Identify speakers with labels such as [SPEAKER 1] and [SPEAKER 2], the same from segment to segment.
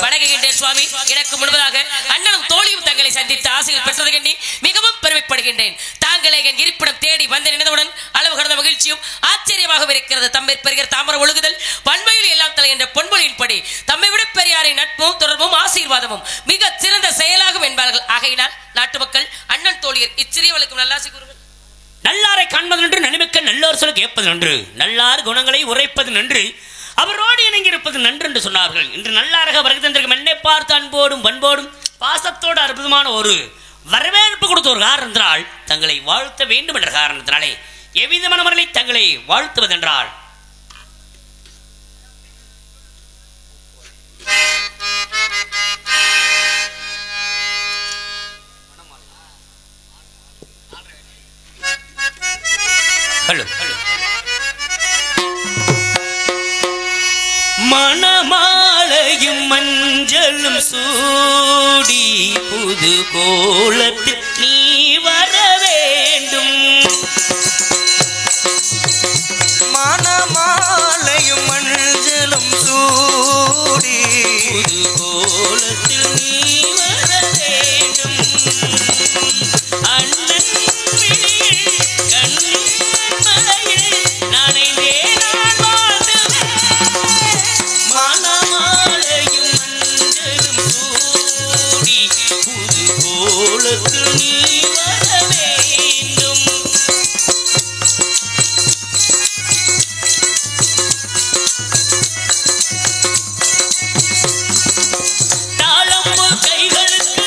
[SPEAKER 1] வணங்குகின்றேன் சுவாமி. எனக்கு முன்பதாக அண்ணனும் தோழியும் தங்களை சந்தித்து ஆசைகள் பெற்றது கண்டி மிகவும் பெருமைப்படுகின்றேன். தாங்களை என் இருப்பிடம் தேடி வந்து நினைந்தவுடன் அளவு கடந்த மகிழ்ச்சியும் ஆச்சரியமாக இருக்கிறது. தம்மை பெறுகிற தாமர ஒழுகுதல் பண்பையில் எல்லாம் தலை என்ற பொன்மொழியின்படி தம்மை விட பெரியாரின் நட்பும் தொடர்பும் ஆசீர்வாதமும் மிக சிறந்த செயலாகும் என்பார்கள். ஆகையினால் நாட்டு மக்கள் அண்ணன் தோழியர் இச்சிறியவளுக்கும் நல்லாசி கூறுங்கள்.
[SPEAKER 2] நல்லாரை காண்பது நன்று, நனிமிக்க நல்லோர் சொல்ல கேட்பது நன்று, நல்லார் குணங்களை உரைப்பது நன்று, அவரோடு இணங்கி இருப்பது நன்று என்று சொன்னார்கள். இன்று நல்லாரக வருகை தந்திருக்கும் என்னை பார்த்து அன்போடும் பண்போடும் பாசத்தோடு அற்புதமான ஒரு வரவேற்பு கொடுத்த ஒரு காரணத்தினால் தங்களை வாழ்த்த வேண்டும் என்ற காரணத்தினாலே எவ்விதமான முறையை தங்களை வாழ்த்துவதென்றால் மணமாலையும் மஞ்சளும் சூடி புது கோலத்தில் நீ வர வேண்டும்.
[SPEAKER 3] மணமாலையும் மஞ்சளும் சூடி
[SPEAKER 2] புது கோலத்தில் நீ வர வேண்டும். அண்ணன் கண்ணீர் மலையில் நனைந்தே நான் வாழ்ந்துவேன். மணமாலையும் மஞ்சளும் சூடி புது கோலத்தில் நீ வர வேண்டும். தாளம்பு கைகளுக்கு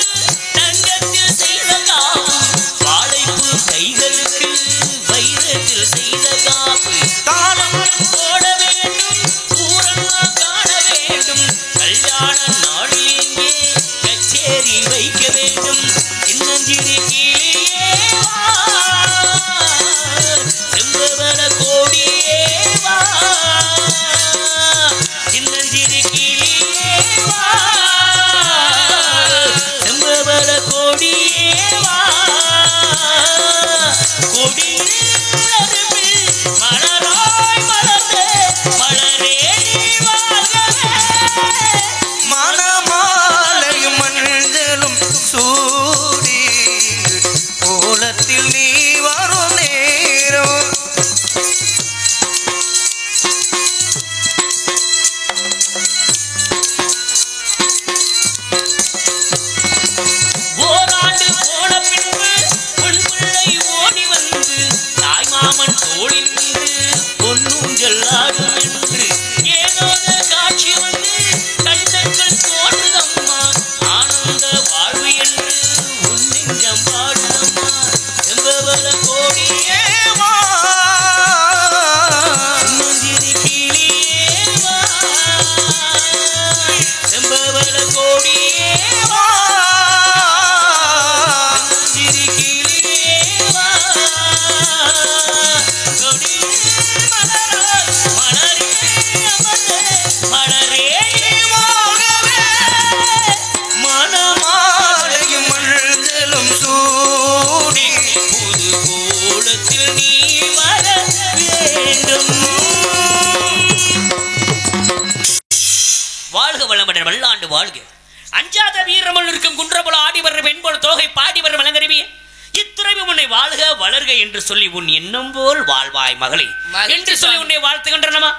[SPEAKER 2] தங்கத்தில் செய்த காப்பு, வாழைப்பு கைகளுக்கு வைரத்தில் செய்த காப்பு, தாளம் போட வேண்டும், பூரணம் காண வேண்டும், கல்யாண நாளில் எங்கே கச்சேரி வைக்க வேண்டும். சின்னஞ்சிறு கிளியே வா, செம்பவள கோடியே வா, சின்னஞ்சிறு கிளியே வா, செம்பவள கோடியே வா, கொடியில் அரும்பில் மலராய் மலர்ந்த மலரே நீ வாழ்கவே.
[SPEAKER 3] மணமாலையும் மஞ்சளும் சூடி கோலத்தில் நீ வரும் நேரம்
[SPEAKER 2] ஓராண்டு போன பின்பு உன் பிள்ளை ஓடி வந்து தாய் மாமன் தோளில் நின்று பொன்னூஞ்சல் ஆடும் என்று ஏதோ காட்சி வந்து கண்டங்கள் தோன்றுதம்மா. ஆனந்த வாழ்வு என்று உன் நெஞ்சம் பாடுதம்மா. செம்பவள கோடியே வா, சின்னஞ்சிறு கிளியே வா, செம்பவள கோடியே வா, சின்னஞ்சிறு கிளியே வா, கொடியில் மலராய் மலரே அமர்ந்த மலரே வாழ்கவே.
[SPEAKER 3] மணமாலையும் மஞ்சளும் சூடி
[SPEAKER 2] புது கோலத்தில் நீ வர வேண்டும். வாழ்க வளமுடன் வல்லாண்டு வாழ்க. அஞ்சாத வீரமல் இருக்கும் குன்றபுல ஆடி வர்ற பெண்போல் தோகை பாடி வரும் மலங்கருவிய இத்துறைவு உன்னை வாழ்க வளர்க என்று சொல்லி உன் எண்ணம் போல் வாழ்வாய் மகளே என்று சொல்லி உன்னை வாழ்த்துகின்றனமா.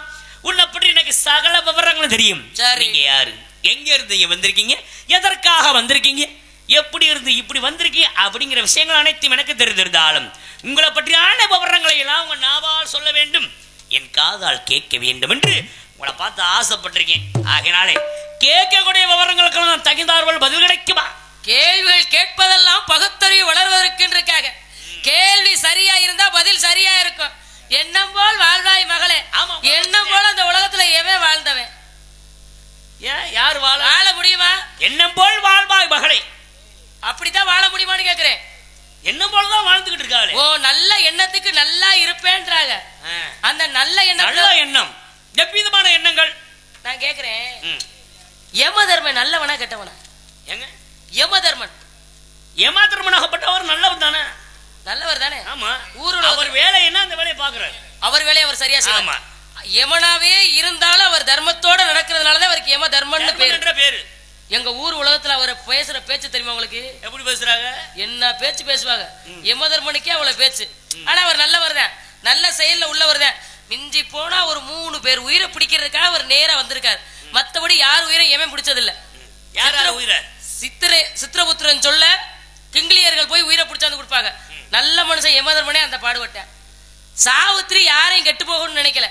[SPEAKER 2] உன்னை பற்றி எனக்கு சகல விவரங்களும் தெரியும். நீங்க யாரு, எங்க இருந்து இங்க வந்திருக்கீங்க, எதற்காக வந்திருக்கீங்க, எப்படி இருந்து இப்படி வந்திருக்கீங்க அப்படிங்கிற விஷயங்கள் அனைத்தும் எனக்கு தெரிந்திருந்தாலும் உங்களை பற்றியான விவரங்களை எல்லாம் உங்க நாவால் சொல்ல வேண்டும், என் காதால் கேட்க வேண்டும் என்று உங்களை பார்த்து ஆசைப்பட்டிருக்கேன். ஆகினாலே கேட்கக்கூடிய விவரங்களுக்கெல்லாம் தகுந்தார்கள் பதில் கிடைக்குமா?
[SPEAKER 1] கேள்விகள் கேட்பதெல்லாம் பகுத்தறிவு வளர்வதற்கென்றுக்காக. கேள்வி சரியா இருந்தா பதில் சரியா இருக்கும். எண்ணம் போல் வாழ்வாய் மகளே. எண்ணம் போல அந்த உலகத்துல எவன் வாழ்ந்தவன்?
[SPEAKER 2] ஏன் யார்
[SPEAKER 1] வாழ முடியுமா?
[SPEAKER 2] எண்ணம் போல் வாழ்வாய் மகளே.
[SPEAKER 1] அப்படித்தான் வாழ முடியுமான்னு கேக்குறேன்.
[SPEAKER 2] எண்ணம் போலதான் வாழ்ந்துகிட்டு இருக்காங்க.
[SPEAKER 1] ஓ, நல்ல எண்ணத்துக்கு நல்லா இருப்பேன்றாங்க. அந்த நல்ல எண்ணம்,
[SPEAKER 2] நல்ல எண்ணம் எவ்விதமான எண்ணங்கள்
[SPEAKER 1] நான் கேக்குறேன். யமதர்மன் நல்லவனா கெட்டவனா?
[SPEAKER 2] எங்க
[SPEAKER 1] யமதர்மன்?
[SPEAKER 2] யமதர்மனாகப்பட்டவர் நல்லவர் தானே?
[SPEAKER 1] நல்லவர் தானே.
[SPEAKER 2] ஆமா.
[SPEAKER 1] ஊருல
[SPEAKER 2] அவர் வேலை என்ன அந்த வேலையை பாக்குறாரு.
[SPEAKER 1] அவர் வேலையை அவர் சரியா செய்யணும். யமனாவே இருந்தாலும் அவர் தர்மத்தோட நடக்கிறதுனாலதான் அவருக்கு யம தர்மன் பேரு. எங்க ஊர் உலகத்துல அவரை பேசுற பேச்சு தெரியுமா உங்களுக்கு?
[SPEAKER 2] எப்படி பேசுறாங்க?
[SPEAKER 1] என்ன பேச்சு பேசுவாங்க. யமதர்மனுக்கே அவ்வளவு பேச்சு. ஆனா அவர் நல்லவர் தான், நல்ல செயல்ல உள்ளவர் தான். மிஞ்சி போனா ஒரு 3 பேர் உயிரை பிடிக்கிறதுக்காக அவர் நேரா வந்திருக்காரு. மத்தபடி யார் உயிரை எவன் பிடிச்சது இல்ல. சித்திரபுத்திரன் சொல்ல கிங்கிலியர்கள் போய் உயிரை பிடிச்சாந்து கொடுப்பாங்க. நல்ல மனுஷன் யமதர்மனே அந்த பாடுபட்டேன். சாவித்திரி யாரையும் கெட்டு போகணும்னு நினைக்கல,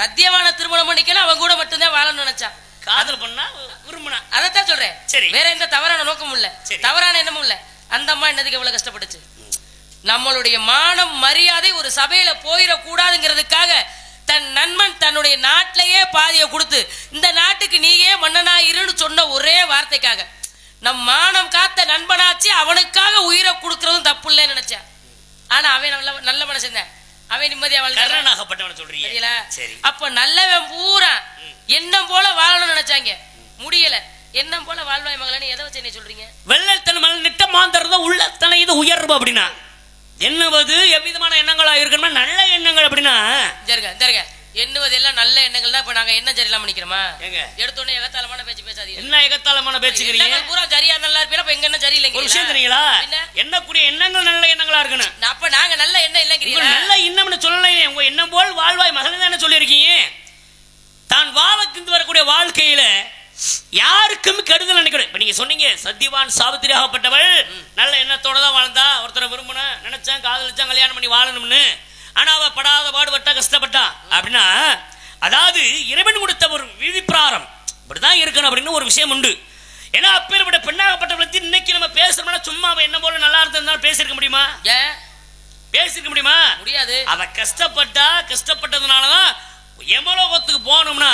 [SPEAKER 1] சத்தியமான திருமணம் பண்ணிக்கல, அவன் கூட மட்டும்தான் வாழணும்னு நினைச்சான்.
[SPEAKER 2] காதல் பண்ணா விரும்பினா,
[SPEAKER 1] அதைத்தான் சொல்றேன்.
[SPEAKER 2] சரி,
[SPEAKER 1] வேற எந்த தவறான நோக்கமும் இல்ல, தவறான எண்ணமும் இல்ல. அந்த அம்மா என்னதுக்கு எவ்வளவு கஷ்டப்பட்டுச்சு? நம்மளுடைய மானம் மரியாதை ஒரு சபையில போயிடக்கூடாதுங்கிறதுக்காக தன் நண்பன் தன்னுடைய நாட்டிலேயே பாதியை கொடுத்து இந்த நாட்டுக்கு நீயே மன்னனாயிருன்னு சொன்ன ஒரே வார்த்தைக்காக நம் மானம் காத்த நண்பனாச்சு அவனுக்காக உயிரை கொடுக்கறதும் தப்பு இல்லைன்னு நினைச்சேன். ஆனா அவன் நல்ல மனுஷன் தான், அவன் நிம்மதியா
[SPEAKER 2] வாழ்ந்தாகப்பட்டவன் சொல்றீங்க.
[SPEAKER 1] அப்ப நல்லவன் பூரா எண்ணம் போல வாழணும்னு நினைச்சாங்க, முடியல. எண்ணம் போல வாழ்வாய் மகளன்னு எதை வச்சு என்ன சொல்றீங்க?
[SPEAKER 2] வெள்ளத்தன் மணல் நிட்ட மாந்தறத உள்ளத்தனை இது உயர்வு அப்படின்னா என்னவது எவ்விதமான எண்ணங்களா இருக்கணுமா? நல்ல எண்ணங்கள் அப்படின்னா
[SPEAKER 1] எண்ணுவது எல்லாம் நல்ல எண்ணங்கள் தான். இப்ப நாங்க என்ன சரியில்லாம நிக்கிறோமா? எடுத்தோடனே எகத்தாளமான பேச்சு பேசாதீங்க.
[SPEAKER 2] என்ன எகத்தாளமான பேச்சுக்கிறீங்க?
[SPEAKER 1] பூரா சரியா நல்லா இருப்பீங்க. அப்ப எங்க என்ன சரியில்லைங்க?
[SPEAKER 2] ஒரு விஷயம் தெரியுங்களா? எண்ணக்கூடிய எண்ணங்கள் நல்ல எண்ணங்களா இருக்கணும்.
[SPEAKER 1] அப்ப நாங்க நல்ல எண்ணம் இல்லைங்கிறீங்க.
[SPEAKER 2] நல்ல எண்ணம்னு சொல்லலையே. உங்க எண்ணம் போல் வாழ்வாய் மகன் தானே சொல்லியிருக்கீங்க. தான் வாழக்கு வரக்கூடிய வாழ்க்கையில யாருக்கும் கெடுதல் நினைக்கிறேன். இப்ப நீங்க சொன்னீங்க சத்தியவான் சாவித்திரி ஆகப்பட்டவள் நல்ல எண்ணத்தோட தான் வாழ்ந்தா, ஒருத்தரை விரும்பின நினைச்சான், காதலிச்சான், கல்யாணம் பண்ணி வாழணும்னு. ஆனா அவ படாத பாடுபட்டா, கஷ்டப்பட்டா அப்படின்னா அதாவது இறைவன் கொடுத்த ஒரு விதிப்பிராரம் இப்படிதான் இருக்கணும் அப்படின்னு ஒரு விஷயம் உண்டு. ஏன்னா அப்பேற்பட்ட பெண்ணாகப்பட்டவளை இன்னைக்கு நம்ம பேசுறோம்னா சும்மா அவ என்ன போல நல்லா இருந்தாலும் பேசிருக்க முடியுமா? பேசிருக்க முடியுமா? முடியாது. அவ கஷ்டப்பட்டதுனாலதான் எமலோகத்துக்கு போனோம்னா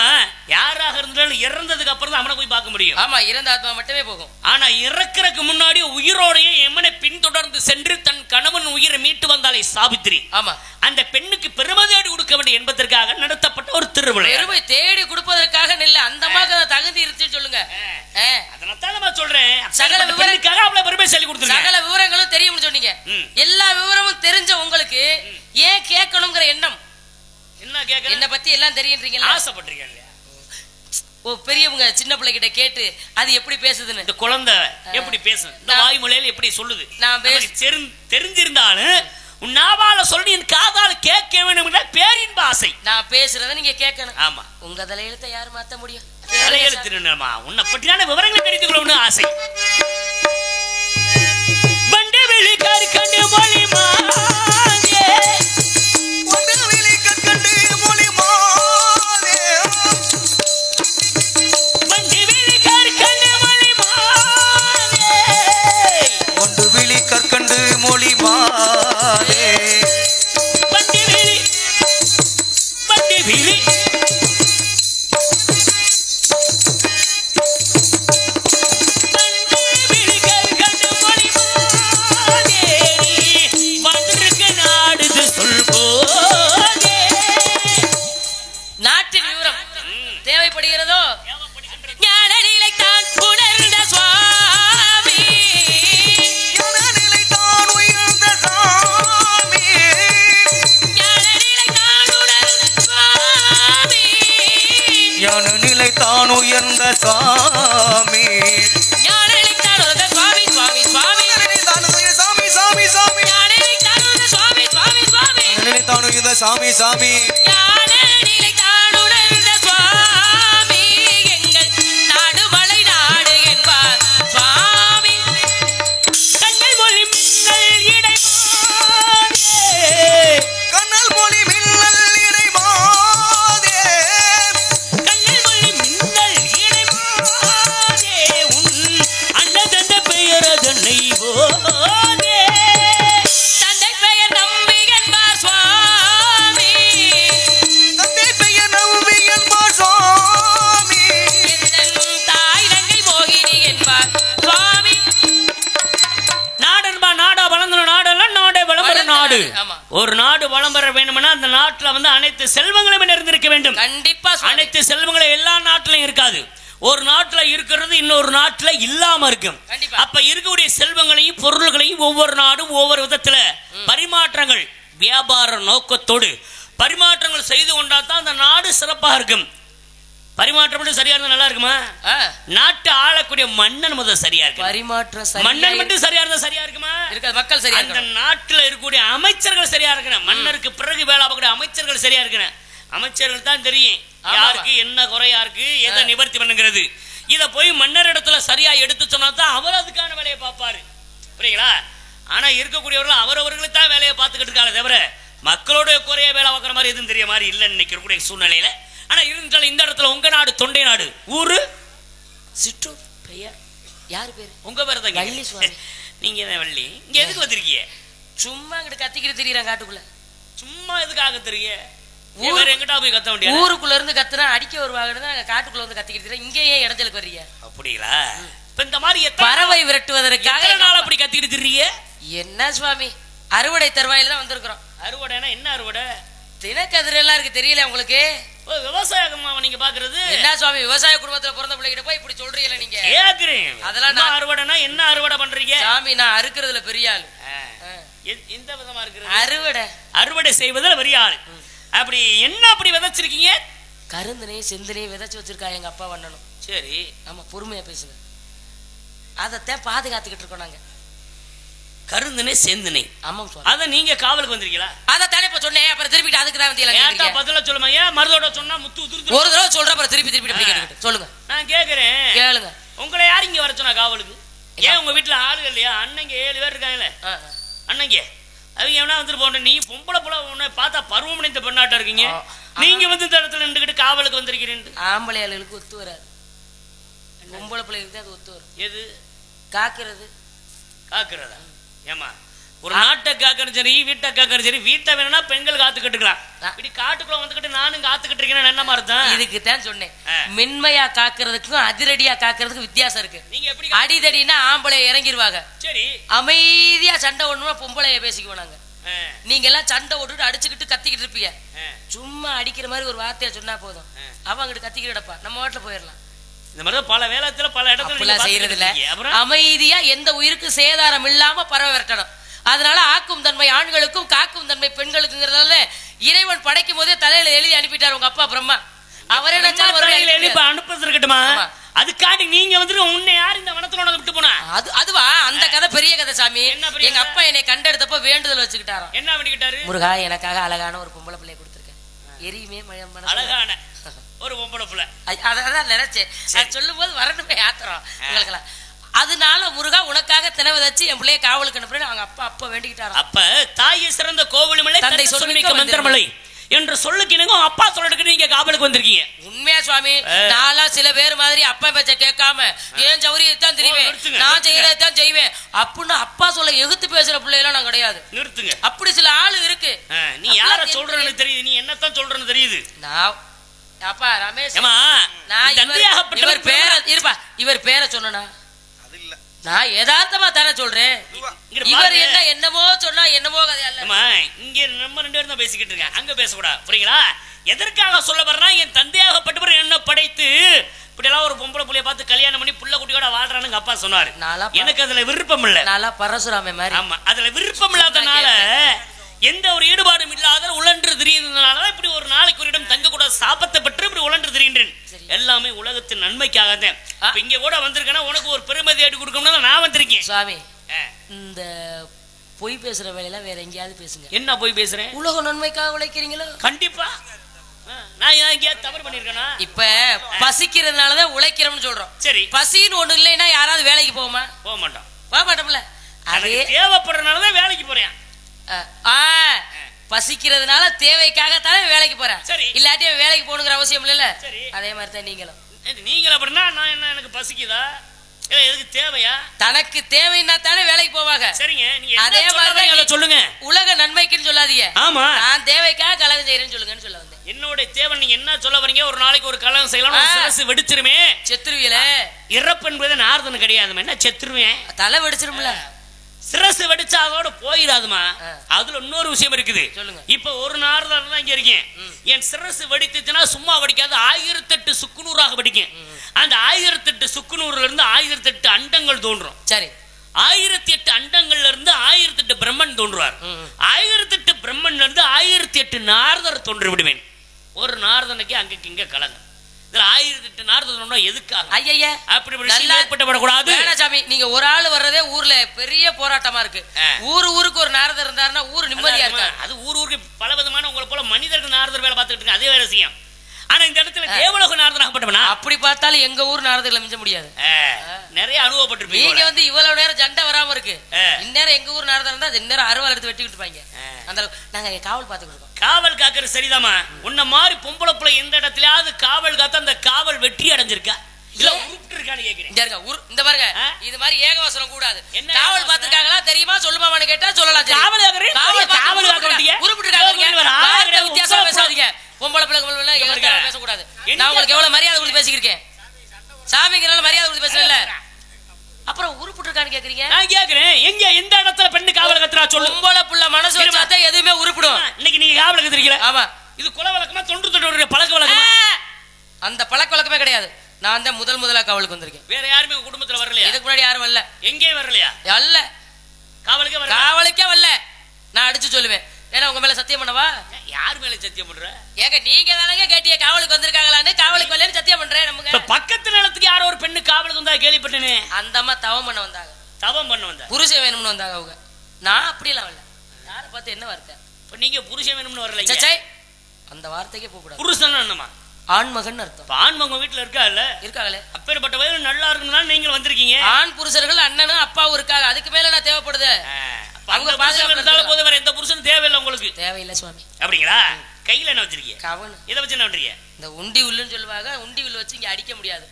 [SPEAKER 2] யாராக இருந்தாலும் இறந்ததுக்கு அப்புறம் தான் அவனை போய் பார்க்க முடியும்.
[SPEAKER 1] ஆமா, இறந்த ஆத்மா மட்டுமே போகும்.
[SPEAKER 2] ஆனா இறக்கிறதுக்கு முன்னாடி உயிரோடையே எமனை பின்தொடர்ந்து சென்று தன் கணவன் உயிரை மீட்டு வந்தாலே சாவித்திரி.
[SPEAKER 1] ஆமா,
[SPEAKER 2] அந்த பெண்ணுக்கு பெருமை தேடி கொடுக்க வேண்டிய என்பதற்காக நடத்தப்பட்ட ஒரு திருவிழா.
[SPEAKER 1] பெருமை தேடி கொடுப்பதற்காக இல்ல, அந்த மாதிரி தகுதி இருந்துச்சு சொல்லுங்க.
[SPEAKER 2] அதனால நான் சொல்றேன், சகல விவரங்களுக்காக அவளை பெருமை சொல்லி கொடுத்து
[SPEAKER 1] சகல விவரங்களும் தெரியும்னு சொன்னீங்க. எல்லா விவரமும் தெரிஞ்ச உங்களுக்கு ஏன் கேட்கணுங்கிற எண்ணம்? என்ன கேட்க, என்ன பத்தி எல்லாம் தெரியுன்றீங்க, ஆசைப்பட்டிருக்கீங்க. ஓ, பெரியவங்க சின்ன பிள்ளைகிட்ட கேட்டு அது எப்படி பேசுதுன்னு,
[SPEAKER 2] இந்த குழந்தை எப்படி பேசுது, இந்த வாய்மொழியில எப்படி சொல்லுது, நான் தெரிஞ்சிருந்தாலும் உன் நாவால சொல்லி என் காதால கேட்க வேண்டும் பேரின்ப ஆசை. நான் பேசுறத நீங்க கேட்கணும். ஆமா, உங்க தலையெழுத்தை யாரு மாத்த முடியும்? தலையெழுத்துமா உன்னை பற்றியான விவரங்களை தெரிந்து கொள்ளணும்னு ஆசை. வண்டி வெளி கண்டு மொழிமா
[SPEAKER 3] உயர்ந்த சுவாமி சாமி சாமி
[SPEAKER 2] ஒரு நாடு வளம் பெற வேண்டும்னா அந்த நாட்டுல வந்து அனைத்து செல்வங்களும் நிறைந்திருக்க வேண்டும். கண்டிப்பா அனைத்து செல்வங்களும் எல்லா நாட்டிலும் இருக்காது. ஒரு நாட்டுல இருக்கிறது இன்னொரு நாட்டுல இல்லாம இருக்கும். அப்ப இருக்கக்கூடிய செல்வங்களையும் பொருள்களையும் ஒவ்வொரு நாடும் ஒவ்வொரு விதத்துல பரிமாற்றங்கள் வியாபார நோக்கத்தோடு பரிமாற்றங்கள் செய்து கொண்டால் தான் அந்த நாடு சிறப்பாக இருக்கும். பரிமாற்றம் மட்டும் சரியா இருந்தா நல்லா இருக்குமா? நாட்டு ஆளக்கூடிய மன்னன் முதல் சரியா இருக்கு.
[SPEAKER 1] பரிமாற்றம்
[SPEAKER 2] மன்னன் மட்டும் சரியா இருந்தா சரியா இருக்குமா?
[SPEAKER 1] இருக்காது. மக்கள் சரியா
[SPEAKER 2] அந்த நாட்டுல இருக்கக்கூடிய அமைச்சர்கள் சரியா இருக்கணும். மன்னருக்கு பிறகு வேலை பார்க்கக்கூடிய அமைச்சர்கள் சரியா இருக்கணும். அமைச்சர்கள் தான் தெரியும் யாருக்கு என்ன குறையா இருக்கு, எதை நிவர்த்தி பண்ணுங்கிறது. இத போய் மன்னர் இடத்துல சரியா எடுத்து சொன்னா தான் அவர் அதுக்கான வேலையை பார்ப்பாரு. புரியுங்களா? ஆனா இருக்கக்கூடியவர்கள் அவரவர்களுக்கு தான் வேலையை பார்த்துக்கிட்டு இருக்காங்க தவிர மக்களோட குறைய வேலை பார்க்குற மாதிரி எதுவும் தெரிய மாதிரி இல்லை இன்னைக்கு இருக்கக்கூடிய சூழ்நிலையில. ஆனா இருந்தாலும் இந்த இடத்துல உங்க நாடு தொண்டை நாடு, ஊரு
[SPEAKER 1] சிற்றூர் பெயர் யாரு பேரு?
[SPEAKER 2] உங்க பேர் தான்
[SPEAKER 1] வள்ளி சுவாமி.
[SPEAKER 2] நீங்க தான் வள்ளி. இங்க எதுக்கு வந்திருக்கீங்க?
[SPEAKER 1] சும்மா இங்கிட்டு கத்திக்கிட்டு திரியறான் காட்டுக்குள்ள.
[SPEAKER 2] சும்மா எதுக்காக தெரியுங்க? ஊர் எங்கிட்டா போய் கத்த வேண்டிய?
[SPEAKER 1] ஊருக்குள்ள இருந்து கத்துனா அடிக்க வருவாங்கன்னு நாங்க காட்டுக்குள்ள வந்து கத்திக்கிட்டு இங்கேயே இடத்துக்கு வர்றீங்க.
[SPEAKER 2] அப்படிங்களா? இப்ப இந்த மாதிரி
[SPEAKER 1] பறவை விரட்டுவதற்காக
[SPEAKER 2] நாள் அப்படி கத்திக்கிட்டு திரியீங்க?
[SPEAKER 1] என்ன சுவாமி, அறுவடை தருவாயில தான் வந்திருக்கிறோம்.
[SPEAKER 2] அறுவடைனா என்ன அறுவடை?
[SPEAKER 1] தினக்கதிர் எல்லாம் இருக்கு, தெரியல உங்களுக்கு?
[SPEAKER 2] விவசாயமா நீங்க பாக்குறது?
[SPEAKER 1] என்ன சுவாமி, விவசாய குடும்பத்துல பிறந்த பிள்ளைகிட்ட போய் இப்படி சொல்றீங்களா நீங்க?
[SPEAKER 2] கேக்குறேன். அதெல்லாம் அறுவடைனா என்ன அறுவடை பண்றீங்க?
[SPEAKER 1] சாமி, நான் அறுக்கிறதுல பெரிய ஆளு.
[SPEAKER 2] எந்த விதமா இருக்கிறது?
[SPEAKER 1] அறுவடை
[SPEAKER 2] அறுவடை செய்வதில் பெரிய ஆளு. அப்படி என்ன அப்படி விதைச்சிருக்கீங்க?
[SPEAKER 1] கருந்தனையும் செந்தனையும் விதைச்சு வச்சிருக்கா எங்க அப்பா வண்ணனும்.
[SPEAKER 2] சரி,
[SPEAKER 1] ஆமா, பொறுமையா பேசுங்க. அதத்தான் பாதுகாத்துக்கிட்டு இருக்கோம் நாங்க.
[SPEAKER 2] கருந்தனை செந்தனை.
[SPEAKER 1] ஆமாம் சுவாமி.
[SPEAKER 2] அத நீங்க காவலுக்கு வந்திருக்கீங்களா?
[SPEAKER 1] அதத்தானே இப்ப சொன்னேன், அப்புறம் திருப்பிட்டு அதுக்கு தான் வந்தீங்களா?
[SPEAKER 2] ஏன்டா பதிலா சொல்லுமா? ஏன் மருதோட சொன்னா முத்து உதிர்ந்து
[SPEAKER 1] ஒரு தடவை சொல்ற அப்புறம் திருப்பி அப்படி கேட்டுக்கிட்டு சொல்லுங்க.
[SPEAKER 2] நான் கேக்குறேன்,
[SPEAKER 1] கேளுங்க.
[SPEAKER 2] உங்களை யார் இங்க வர சொன்னா காவலுக்கு? ஏன் உங்க வீட்டுல ஆளுகள் இல்லையா? அண்ணங்க 7 பேர் இருக்காங்களே, அண்ணங்க அவங்க எவனா வந்துட்டு போன. நீ பொம்பளை போல உன்னை பார்த்தா பருவமடைந்த பெண்ணாட்ட இருக்கீங்க. நீங்க வந்து இந்த இடத்துல நின்றுகிட்டு காவலுக்கு வந்திருக்கிறேன்.
[SPEAKER 1] ஆம்பளை ஆளுகளுக்கு ஒத்து வராது, பொம்பளை பிள்ளைகளுக்கு தான் அது ஒத்து வரும்.
[SPEAKER 2] எது?
[SPEAKER 1] காக்குறது.
[SPEAKER 2] காக்குறதா? ஏமா, ஒரு நாட்டை காக்கணும் சரி, வீட்டை காக்கணும் சரி, வீட்டை வேணும்னா பெண்கள் காத்துக்கிட்டு இருக்கலாம். இப்படி காட்டுக்குள்ள வந்துகிட்டு நானும் காத்துக்கிட்டு இருக்கேன் என்ன மாதிரி தான்.
[SPEAKER 1] இதுக்கு தான் சொன்னேன், மென்மையா காக்குறதுக்கும் அதிரடியா காக்குறதுக்கும் வித்தியாசம் இருக்கு.
[SPEAKER 2] நீங்க எப்படி?
[SPEAKER 1] அடிதடினா ஆம்பளை இறங்கிடுவாங்க,
[SPEAKER 2] சரி,
[SPEAKER 1] அமைதியா சண்டை ஒண்ணுமா பொம்பளைய பேசிக்குவோம் நாங்க. நீங்க எல்லாம் சண்டை ஓட்டுட்டு அடிச்சுக்கிட்டு கத்திக்கிட்டு இருப்பீங்க. சும்மா அடிக்கிற மாதிரி ஒரு வார்த்தையா சொன்னா போதும், அவங்கிட்ட கத்திக்கிட்டப்பா நம்ம வாட்டில போயிடலாம்.
[SPEAKER 2] இந்த மாதிரி பல வேளத்துல பல இடத்துல
[SPEAKER 1] செய்யறது இல்ல. அமைதியா எந்த உயிருக்கு சேதாரம் இல்லாம பறவை விரட்டணும். அதனால ஆக்கும் தன்மை ஆண்களுக்கும் காக்கும் தன்மை பெண்களுக்குங்கிறதால இறைவன் படைக்கும் போதே தலையில எழுதி அனுப்பிட்டார் உங்க அப்பா பிரம்மா. அவரே
[SPEAKER 2] அனுப்புறது இருக்கட்டுமா? அதுக்காண்டி நீங்க வந்துட்டு உன்னை யார் இந்த வனத்துல விட்டு போனா?
[SPEAKER 1] அதுவா அந்த கதை பெரிய கதை சாமி. எங்க அப்பா என்னை கண்டெடுத்தப்ப வேண்டுதல் வச்சுக்கிட்டாராம்.
[SPEAKER 2] என்ன வேண்டிக்கிட்டாரு?
[SPEAKER 1] முருகா, எனக்காக அழகான ஒரு பொம்பளை பிள்ளைய கொடுத்துருக்கேன். எரியுமே
[SPEAKER 2] அழகான ஒரு பொம்பளை பிள்ளை.
[SPEAKER 1] அதான் நினைச்சேன், சொல்லும் போது வரணுமே ஆத்திரம் உங்களுக்கெல்லாம். அதனால முருகா, உனக்காக தின விதைச்சு என் பிள்ளைய காவலுக்கு அனுப்புறேன் அவங்க அப்பா அப்ப வேண்டிக்கிட்டாரு.
[SPEAKER 2] அப்ப தாயை சிறந்த கோவிலுமலை, தந்தை சொல்மிக்க மந்திரமலை என்று சொல்லுக்கு அப்பா சொல்றதுக்கு நீங்க காவலுக்கு வந்திருக்கீங்க.
[SPEAKER 1] உண்மையா சுவாமி? நாளா சில பேர் மாதிரி அப்பா பேச்ச கேட்காம ஏன் சௌரியத்தான் தெரிவேன், நான் செய்யறதான் செய்வேன் அப்படின்னு அப்பா சொல்ல எகுத்து பேசுற பிள்ளைலாம் நான் கிடையாது.
[SPEAKER 2] நிறுத்துங்க.
[SPEAKER 1] அப்படி சில ஆளு இருக்கு.
[SPEAKER 2] நீ யார சொல்றன்னு தெரியுது, நீ என்னத்தான் சொல்றன்னு தெரியுது.
[SPEAKER 1] நான் அப்பா ரமேஷ், இவர் பேரை சொன்னா நான் யதார்த்தமா தானே சொல்றேன். இவர் என்னமோ சொன்னா என்னமோ கதையல்ல.
[SPEAKER 2] இங்க நம்ம 2 பேரும் தான் பேசிக்கிட்டு இருக்கேன், அங்க பேசக்கூடாது. புரியுங்களா? எதற்காக சொல்ல வர்றா? என் தந்தையாகப்பட்டவர் என்ன படைத்து இப்படி எல்லாம் ஒரு பொம்பளை புள்ளைய பார்த்து கல்யாணம் பண்ணி புள்ள குட்டியோட வாழ்றான்னு அப்பா சொன்னாரு. எனக்கு அதுல விருப்பம் இல்ல.
[SPEAKER 1] நாளா பரசுராமே மாதிரி.
[SPEAKER 2] ஆமா, அதுல விருப்பம் இல்லாதனால எந்த ஒரு ஈடுபாடும் இல்லாத உழன்று திரியுதுனாலதான் இப்படி ஒரு நாளைக்கு ஒரு இடம் தங்க கூட சாபத்தை பற்றி இப்படி உழன்று திரிகின்றேன். எல்லாமே உலகத்தின் நன்மைக்காக தான். இங்க கூட வந்திருக்கேன்னா உனக்கு ஒரு பெருமதி அடி கொடுக்கணும்னு நான் வந்திருக்கேன்.
[SPEAKER 1] சுவாமி, இந்த பொய் பேசுற வேலையெல்லாம் வேற எங்கேயாவது பேசுங்க.
[SPEAKER 2] என்ன பொய் பேசுறேன்?
[SPEAKER 1] உலக நன்மைக்காக உழைக்கிறீங்களோ?
[SPEAKER 2] கண்டிப்பா. நான் எங்கேயாவது தவறு பண்ணிருக்கேனா?
[SPEAKER 1] இப்ப பசிக்கிறதுனாலதான் உழைக்கிறோம்னு சொல்றோம். சரி, பசின்னு ஒண்ணு இல்லைன்னா யாராவது வேலைக்கு போக மாட்டோம். போக மாட்டோம்ல. அதே
[SPEAKER 2] தேவைப்படுறதுனாலதான் வேலைக்கு போறேன்.
[SPEAKER 1] பசிக்கிறதுனால தேவைக்காகத்தானே வேலைக்கு போறேன். இல்லாட்டி வேலைக்கு போகணுங்கிற அவசியம் இல்ல. அதே மாதிரி தான்
[SPEAKER 2] நீங்களும் அப்படின்னா நான் என்ன, எனக்கு பசிக்குதா, எதுக்கு தேவையா?
[SPEAKER 1] தனக்கு தேவைன்னா தானே வேலைக்கு போவாங்க. சரிங்க, அதே மாதிரி
[SPEAKER 2] சொல்லுங்க.
[SPEAKER 1] உலக நன்மைக்குன்னு சொல்லாதீங்க.
[SPEAKER 2] ஆமா,
[SPEAKER 1] நான் தேவைக்காக கலகம் செய்யறேன்னு சொல்லுங்கன்னு சொல்ல வந்தேன்.
[SPEAKER 2] என்னோட தேவை நீங்க என்ன சொல்ல வரீங்க? ஒரு நாளைக்கு ஒரு கலகம் செய்யலாம், சிரசு வெடிச்சிருமே.
[SPEAKER 1] செத்துருவீல.
[SPEAKER 2] இறப்பு என்பது நார்தன் கிடையாது. என்ன செத்துருவேன்?
[SPEAKER 1] தலை வெடிச்சிரும்ல.
[SPEAKER 2] சிரசு வெடிச்சா அதோட போயிடாதுமா. அதுல இன்னொரு விஷயம் இருக்குது. இப்ப ஒரு நார்தான் தான் இங்க இருக்கேன். என் சிரசு வெடித்துச்சுன்னா சும்மா வெடிக்காது, 1008 சுக்குநூறாக வெடிக்கும். அந்த 1008 சுக்குநூறுல இருந்து 1008 அண்டங்கள் தோன்றும். சரி, 1008 அண்டங்கள்ல இருந்து 1008 பிரம்மன் தோன்றுவார். 1008 பிரம்மன்ல இருந்து 1008 நாரதர் தோன்றி விடுவேன். ஒரு நாரதனுக்கு அங்கக்கு இங்க கலங்க. இதுல 1008 நாரதர் சொன்னா எதுக்காக
[SPEAKER 1] ஐயா
[SPEAKER 2] அப்படி ஏற்பட்டப்படக்கூடாது.
[SPEAKER 1] சாமி நீங்க ஒரு ஆள் வர்றதே ஊர்ல பெரிய போராட்டமா இருக்கு. ஊருக்கு ஒரு நாரதர் இருந்தாருன்னா ஊர் நிம்மதியா இருக்கு.
[SPEAKER 2] அது ஊருக்கு பல விதமான உங்களை போல மனிதர்கள் நாரதர் வேலை பார்த்துட்டு இருக்கு, அதே வேலை செய்யும். ஆனா இந்த இடத்துல தேவலோக நாரதர் ஆகப்பட்டவனா
[SPEAKER 1] அப்படி பார்த்தாலும் எங்க ஊர் நாரதர்களை மிஞ்ச முடியாது.
[SPEAKER 2] நிறைய அனுபவப்பட்டிருப்பீங்க.
[SPEAKER 1] நீங்க வந்து இவ்வளவு நேரம் ஜண்டை வராம இருக்கு, இந்நேரம் எங்க ஊர் நாரதர் இருந்தா இந்நேரம் அறுவாள் எடுத்து வெட்டிக்கிட்டு இருப்பாங்க. அந்த நாங்க காவல் பாத்துக்கிட்டு
[SPEAKER 2] காவல் காக்கிறது சரிதாமா. உன்ன மாதிரி பொம்பளை பிள்ளை எந்த இடத்துலயாவது காவல் காத்த அந்த காவல் வெற்றி அடைஞ்சிருக்கா இல்ல உருப்பிட்டு இருக்கான்னு கேக்குறேன்.
[SPEAKER 1] இந்த பாருங்க இது மாதிரி ஏகவசனம் கூடாது. காவல் பாத்துருக்காங்களா தெரியுமா சொல்லுமான்னு கேட்டா சொல்லலாம்.
[SPEAKER 2] காவல்
[SPEAKER 1] உருப்பிட்டு இருக்காங்க வித்தியாசமா பேசாதீங்க. பொம்பளை பிள்ளை பேசக்கூடாது. நான் உங்களுக்கு எவ்வளவு மரியாதை கொடுத்து பேசிக்கிறேன். சாமிங்கிறனால மரியாதை கொடுத்து பேசல. அப்புறம் உருப்பிட்டு இருக்கான்னு கேக்குறீங்க.
[SPEAKER 2] நான் கேக்குறேன் எங்க எந்த இடத்துல பெண்ணு காவல் கத்துறா சொல்லு.
[SPEAKER 1] பொம்பளை புள்ள மனசு வச்சாதான் எதுவுமே உருப்பிடும்.
[SPEAKER 2] இன்னைக்கு நீங்க காவல் கத்துறீங்களா?
[SPEAKER 1] ஆமா.
[SPEAKER 2] இது குல வழக்கமா தொன்று தொட்டு பழக்க வழக்கமா?
[SPEAKER 1] அந்த பழக்க வழக்கமே கிடையாது. நான் தான் முதலா காவலுக்கு வந்திருக்கேன்.
[SPEAKER 2] வேற யாருமே குடும்பத்துல வரலையா?
[SPEAKER 1] இதுக்கு முன்னாடி யாரும் வரல.
[SPEAKER 2] எங்கேயும் வரலையா?
[SPEAKER 1] அல்ல காவலுக்கே வரல. நான் அடிச்சு சொல்லுவேன். ஏன்னா உங்க மேல சத்தியம் பண்ணவா?
[SPEAKER 2] யார் மேல சத்தியம் பண்ற?
[SPEAKER 1] ஏங்க நீங்க தானங்க கேட்டிய காவலுக்கு வந்திருக்காங்களான்னு. காவலுக்கு வரலன்னு சத்தியம் பண்றேன். நமக்கு
[SPEAKER 2] பக்கத்து நிலத்துக்கு யாரோ ஒரு பெண்ணு காவலுக்கு வந்தா கேள்விப்பட்டேனே.
[SPEAKER 1] அந்த அம்மா தவம் பண்ண வந்தாங்க.
[SPEAKER 2] தவம் பண்ண வந்தா
[SPEAKER 1] புருஷன் வேணும்னு வந்தாங்க அவங்க. நான் அப்படிலாம் வரல. யார பார்த்து என்ன வார்த்தை?
[SPEAKER 2] இப்ப நீங்க புருஷன் வேணும்னு வரல.
[SPEAKER 1] அந்த வார்த்தைக்கே போக கூடாது.
[SPEAKER 2] புருஷன் என்னமா?
[SPEAKER 1] ஆண்மகன் அர்த்தம்.
[SPEAKER 2] ஆண்மகன் வீட்டுல இருக்காங்களே. அப்பேற்பட்ட வயது நல்லா இருக்குன்னு நீங்க வந்திருக்கீங்க.
[SPEAKER 1] ஆண் புருஷர்கள் அண்ணனும் அப்பாவும் இருக்காங்க. அதுக்கு மேல நான் தேவைப்படுது.
[SPEAKER 2] அவங்க பாதுகாப்பு இருந்தாலும் போது வேற எந்த புருஷனும் தேவையில்லை உங்களுக்கு.
[SPEAKER 1] தேவையில்லை சுவாமி.
[SPEAKER 2] அப்படிங்களா? கையில என்ன வச்சிருக்கீங்க?
[SPEAKER 1] கவன்.
[SPEAKER 2] இதை வச்சு என்ன பண்றீங்க?
[SPEAKER 1] இந்த உண்டி வில்லுன்னு சொல்லுவாங்க. உண்டி வில்லு வச்சு இங்க அடிக்க முடியாது.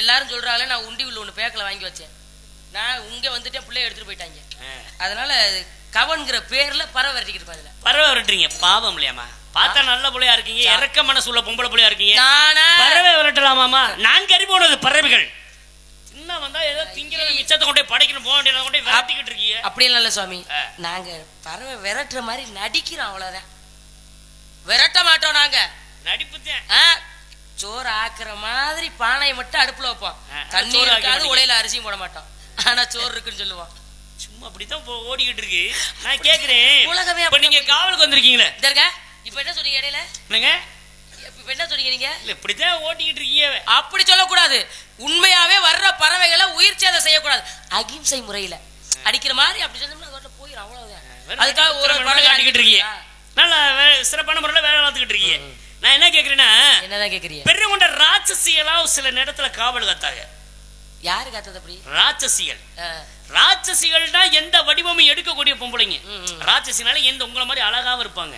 [SPEAKER 1] எல்லாரும் சொல்றாங்களே நான் உண்டி வில்லு ஒண்ணு பேக்கல வாங்கி வச்சேன். நான் இங்க வந்துட்டேன், பிள்ளைய எடுத்துட்டு போயிட்டாங்க. அதனால கவன்கிற பேர்ல பறவை விரட்டிக்கிட்டு இருப்பாங்க.
[SPEAKER 2] பறவை விரட்டுறீங்க பாவம் இல்லையாமா? பார்த்தா நல்ல புள்ளையா இருக்கீங்க, இறக்க மனசு உள்ள பொம்பளை புள்ளையா இருக்கீங்க. பறவை விரட்டலாமாமா? நான் கறி போனது பறவைகள் இன்னும் வந்தா ஏதோ திங்கிறது மிச்சத்தை கொண்டே படைக்கணும் போக வேண்டியதை கொண்டே விரட்டிக்கிட்டு இருக்கீங்க.
[SPEAKER 1] அப்படி இல்ல சுவாமி, நாங்க பறவை விரட்டுற மாதிரி நடிக்கிறோம், அவ்வளவுதான். விரட்ட மாட்டோம். நாங்க நடிப்புதான். சோறு ஆக்குற மாதிரி பானையை மட்டும் அடுப்புல வைப்போம். தண்ணி இருக்காது, உலையில அரிசியும் போட மாட்டோம். ஆனா சோறு இருக்குன்னு சொல்லுவோம்.
[SPEAKER 2] சும்மா அப்படித்தான் ஓடிக்கிட்டு இருக்கு. நான் கேக்குறேன்,
[SPEAKER 1] உலகமே
[SPEAKER 2] இப்ப நீங்க காவலுக்கு வந்திருக்கீங்களே,
[SPEAKER 1] இப்ப என்ன சொன்னீங்க இடையில?
[SPEAKER 2] என்னங்க
[SPEAKER 1] இப்ப என்ன சொன்னீங்க நீங்க?
[SPEAKER 2] இல்ல இப்படித்தான் ஓட்டிக்கிட்டு இருக்கீங்க.
[SPEAKER 1] அப்படி சொல்லக்கூடாது. உண்மையாவே வர்ற பறவைகளை உயிர் சேதம் செய்யக்கூடாது. அகிம்சை முறையில அடிக்கிற மாதிரி அப்படி சொன்னோம்னா போயிடும், அவ்வளவுதான். அதுக்காக ஒரு படம் காட்டிக்கிட்டு இருக்கீங்க.
[SPEAKER 2] நல்லா சிறப்பான முறையில வேலை பார்த்துக்கிட்டு இருக்கீங்க. நான் என்ன கேக்குறேன்னா,
[SPEAKER 1] என்னதான் கேக்குறீங்க?
[SPEAKER 2] பெரிய கொண்ட ராட்சசிகளா சில நேரத்துல காவல் காத்தாங்க.
[SPEAKER 1] யாரு காத்தது அப்படி?
[SPEAKER 2] ராட்சசிகள். ராட்சசிகள்னா எந்த வடிவமும் எடுக்கக்கூடிய பொம்பளைங்க. ராட்சசினால எந்த உங்களை மாதிரி அழகாவும் இருப்பாங்க,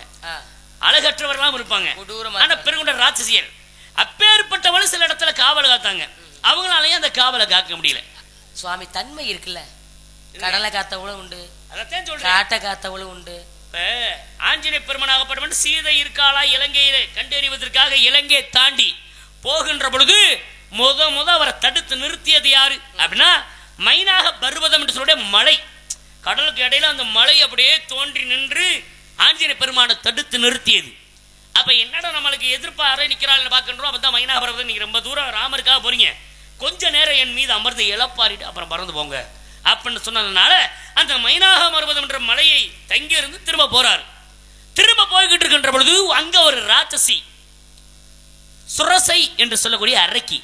[SPEAKER 2] அழகற்றவர்களாம் இருப்பாங்க. ஆனா பெருங்கொண்ட ராட்சசிகள் அப்பேற்பட்டவளும் சில இடத்துல காவல் காத்தாங்க. அவங்களாலையும் அந்த காவலை காக்க முடியல.
[SPEAKER 1] சுவாமி தன்மை இருக்குல்ல, கடலை காத்தவளும் உண்டு,
[SPEAKER 2] அதத்தான் சொல்றேன்,
[SPEAKER 1] காட்டை காத்தவளும் உண்டு.
[SPEAKER 2] ஆஞ்சநேய பெருமனாகப்பட்டவன் சீதை இருக்காளா இலங்கையில கண்டறிவதற்காக இலங்கையை தாண்டி போகின்ற பொழுது முத அவரை தடுத்து நிறுத்தியது யாரு அப்படின்னா, மைனாக பர்வதம் என்று சொல்ற மலை, கடலுக்கு இடையில அந்த மலை அப்படியே தோன்றி நின்று ஆஞ்சநேய பெருமானை தடுத்து நிறுத்தியது. அப்ப என்னடா நம்மளுக்கு எதிர்ப்பா அறை நிக்கிறாள் பாக்கின்றோம். அப்பதான் மைனாக பர்வதம், நீங்க ரொம்ப தூரம் ராமருக்காக போறீங்க, கொஞ்ச நேரம் என் மீது அமர்ந்து இழப்பாரிட்டு அப்புறம் பறந்து போங்க அப்படின்னு சொன்னதுனால அந்த மைனாக பர்வதம் என்ற மலையை தங்கி இருந்து திரும்ப போறாரு. திரும்ப போய்கிட்டு இருக்கின்ற பொழுது அங்க ஒரு ராட்சசி சுரசை என்று சொல்லக்கூடிய அரக்கி,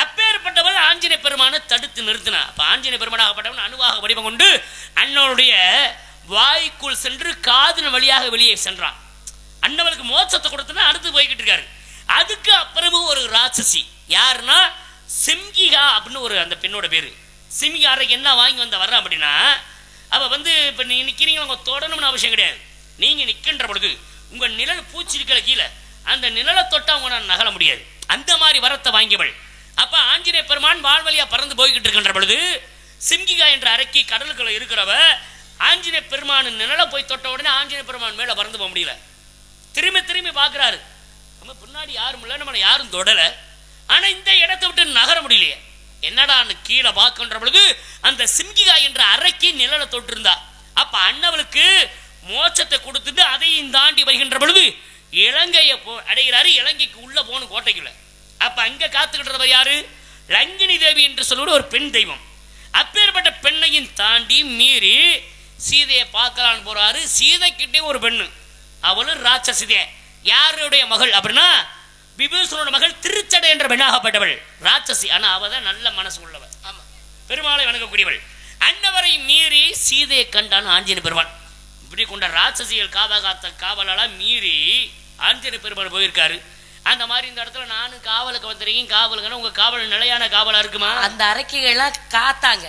[SPEAKER 2] அப்பேற்பட்டவள் ஆஞ்சநேய பெருமானை தடுத்து நிறுத்தினார். அப்ப ஆஞ்சநேய பெருமானாகப்பட்டவன் அணுவாக வடிவம் கொண்டு அண்ணனுடைய வாய்க்குள் சென்று காதின் வழியாக வெளியே சென்றான். அண்ணவளுக்கு மோட்சத்தை கொடுத்தனா அடுத்து போய்கிட்டு இருக்காரு. அதுக்கு அப்புறமும் ஒரு ராட்சசி யாருன்னா சிம்கிகா அப்படின்னு ஒரு அந்த பெண்ணோட பேரு. சிம்கிகாரைக்கு என்ன வாங்கி வந்த வர்ற அப்படின்னா, அவ வந்து இப்ப நீ நிக்கிறீங்க, உங்க தொடணும்னு அவசியம் கிடையாது. நீங்க நிக்கின்ற பொழுது உங்க நிழல் பூச்சி இருக்கிற கீழே அந்த நிழலை தொட்டா அவங்க நான் நகல முடியாது. அந்த மாதிரி வரத்தை வாங்கியவள். அப்ப ஆஞ்சநேய பெருமான் வாழ்வழியா பறந்து போய்கிட்டு இருக்கின்ற பொழுது சிம்கிகா என்ற அரக்கி கடலுக்குள்ள இருக்கிறவ ஆஞ்சநேய பெருமான் நிழலை போய் தொட்ட உடனே ஆஞ்சநேய பெருமான் மேல பறந்து போக முடியல. திரும்பி பாக்குறாரு, நம்ம பின்னாடி யாரும் இல்ல, நம்ம யாரும் தொடல, ஆனா இந்த இடத்தை விட்டு நகர முடியலையே, என்னடான்னு கீழே பார்க்கின்ற பொழுது அந்த சிம்கிகா என்ற அரக்கி நிழலை தொட்டு இருந்தா. அப்ப அண்ணவளுக்கு மோட்சத்தை கொடுத்துட்டு அதையும் தாண்டி வருகின்ற பொழுது இலங்கையை அடைகிறாரு. இலங்கைக்கு உள்ள போகணும் கோட்டைக்குள்ள. அப்ப அங்க காத்துக்கிட்டவர் யாரு? லங்கினி தேவி என்று சொல்லுற ஒரு பெண் தெய்வம். அப்பேற்பட்ட பெண்ணையும் தாண்டி மீறி சீதையை பார்க்கலான்னு போறாரு. சீதைக்கிட்டே ஒரு பெண்ணு, அவளும் ராட்சசிதே. யாருடைய மகள் அப்படின்னா விபீஷணோட மகள் திருச்சடை என்ற பெண்ணாகப்பட்டவள் ராட்சசி. ஆனா அவதான் நல்ல மனசு உள்ளவள், பெருமாளை வணங்கக்கூடியவள். அன்னவரை மீறி சீதையை கண்டான் ஆஞ்சநேய பெருமான். இப்படி கொண்ட ராட்சசிகள் காவகாத்த காவலால மீறி ஆஞ்சநேய பெருமாள் போயிருக்காரு. அந்த மாதிரி இந்த இடத்துல நானும் காவலுக்கு வந்துருக்கீங்க. காவலுக்குன்னா உங்க காவல் நிலையான காவலா இருக்குமா?
[SPEAKER 1] அந்த அரக்கைகள்லாம் காத்தாங்க.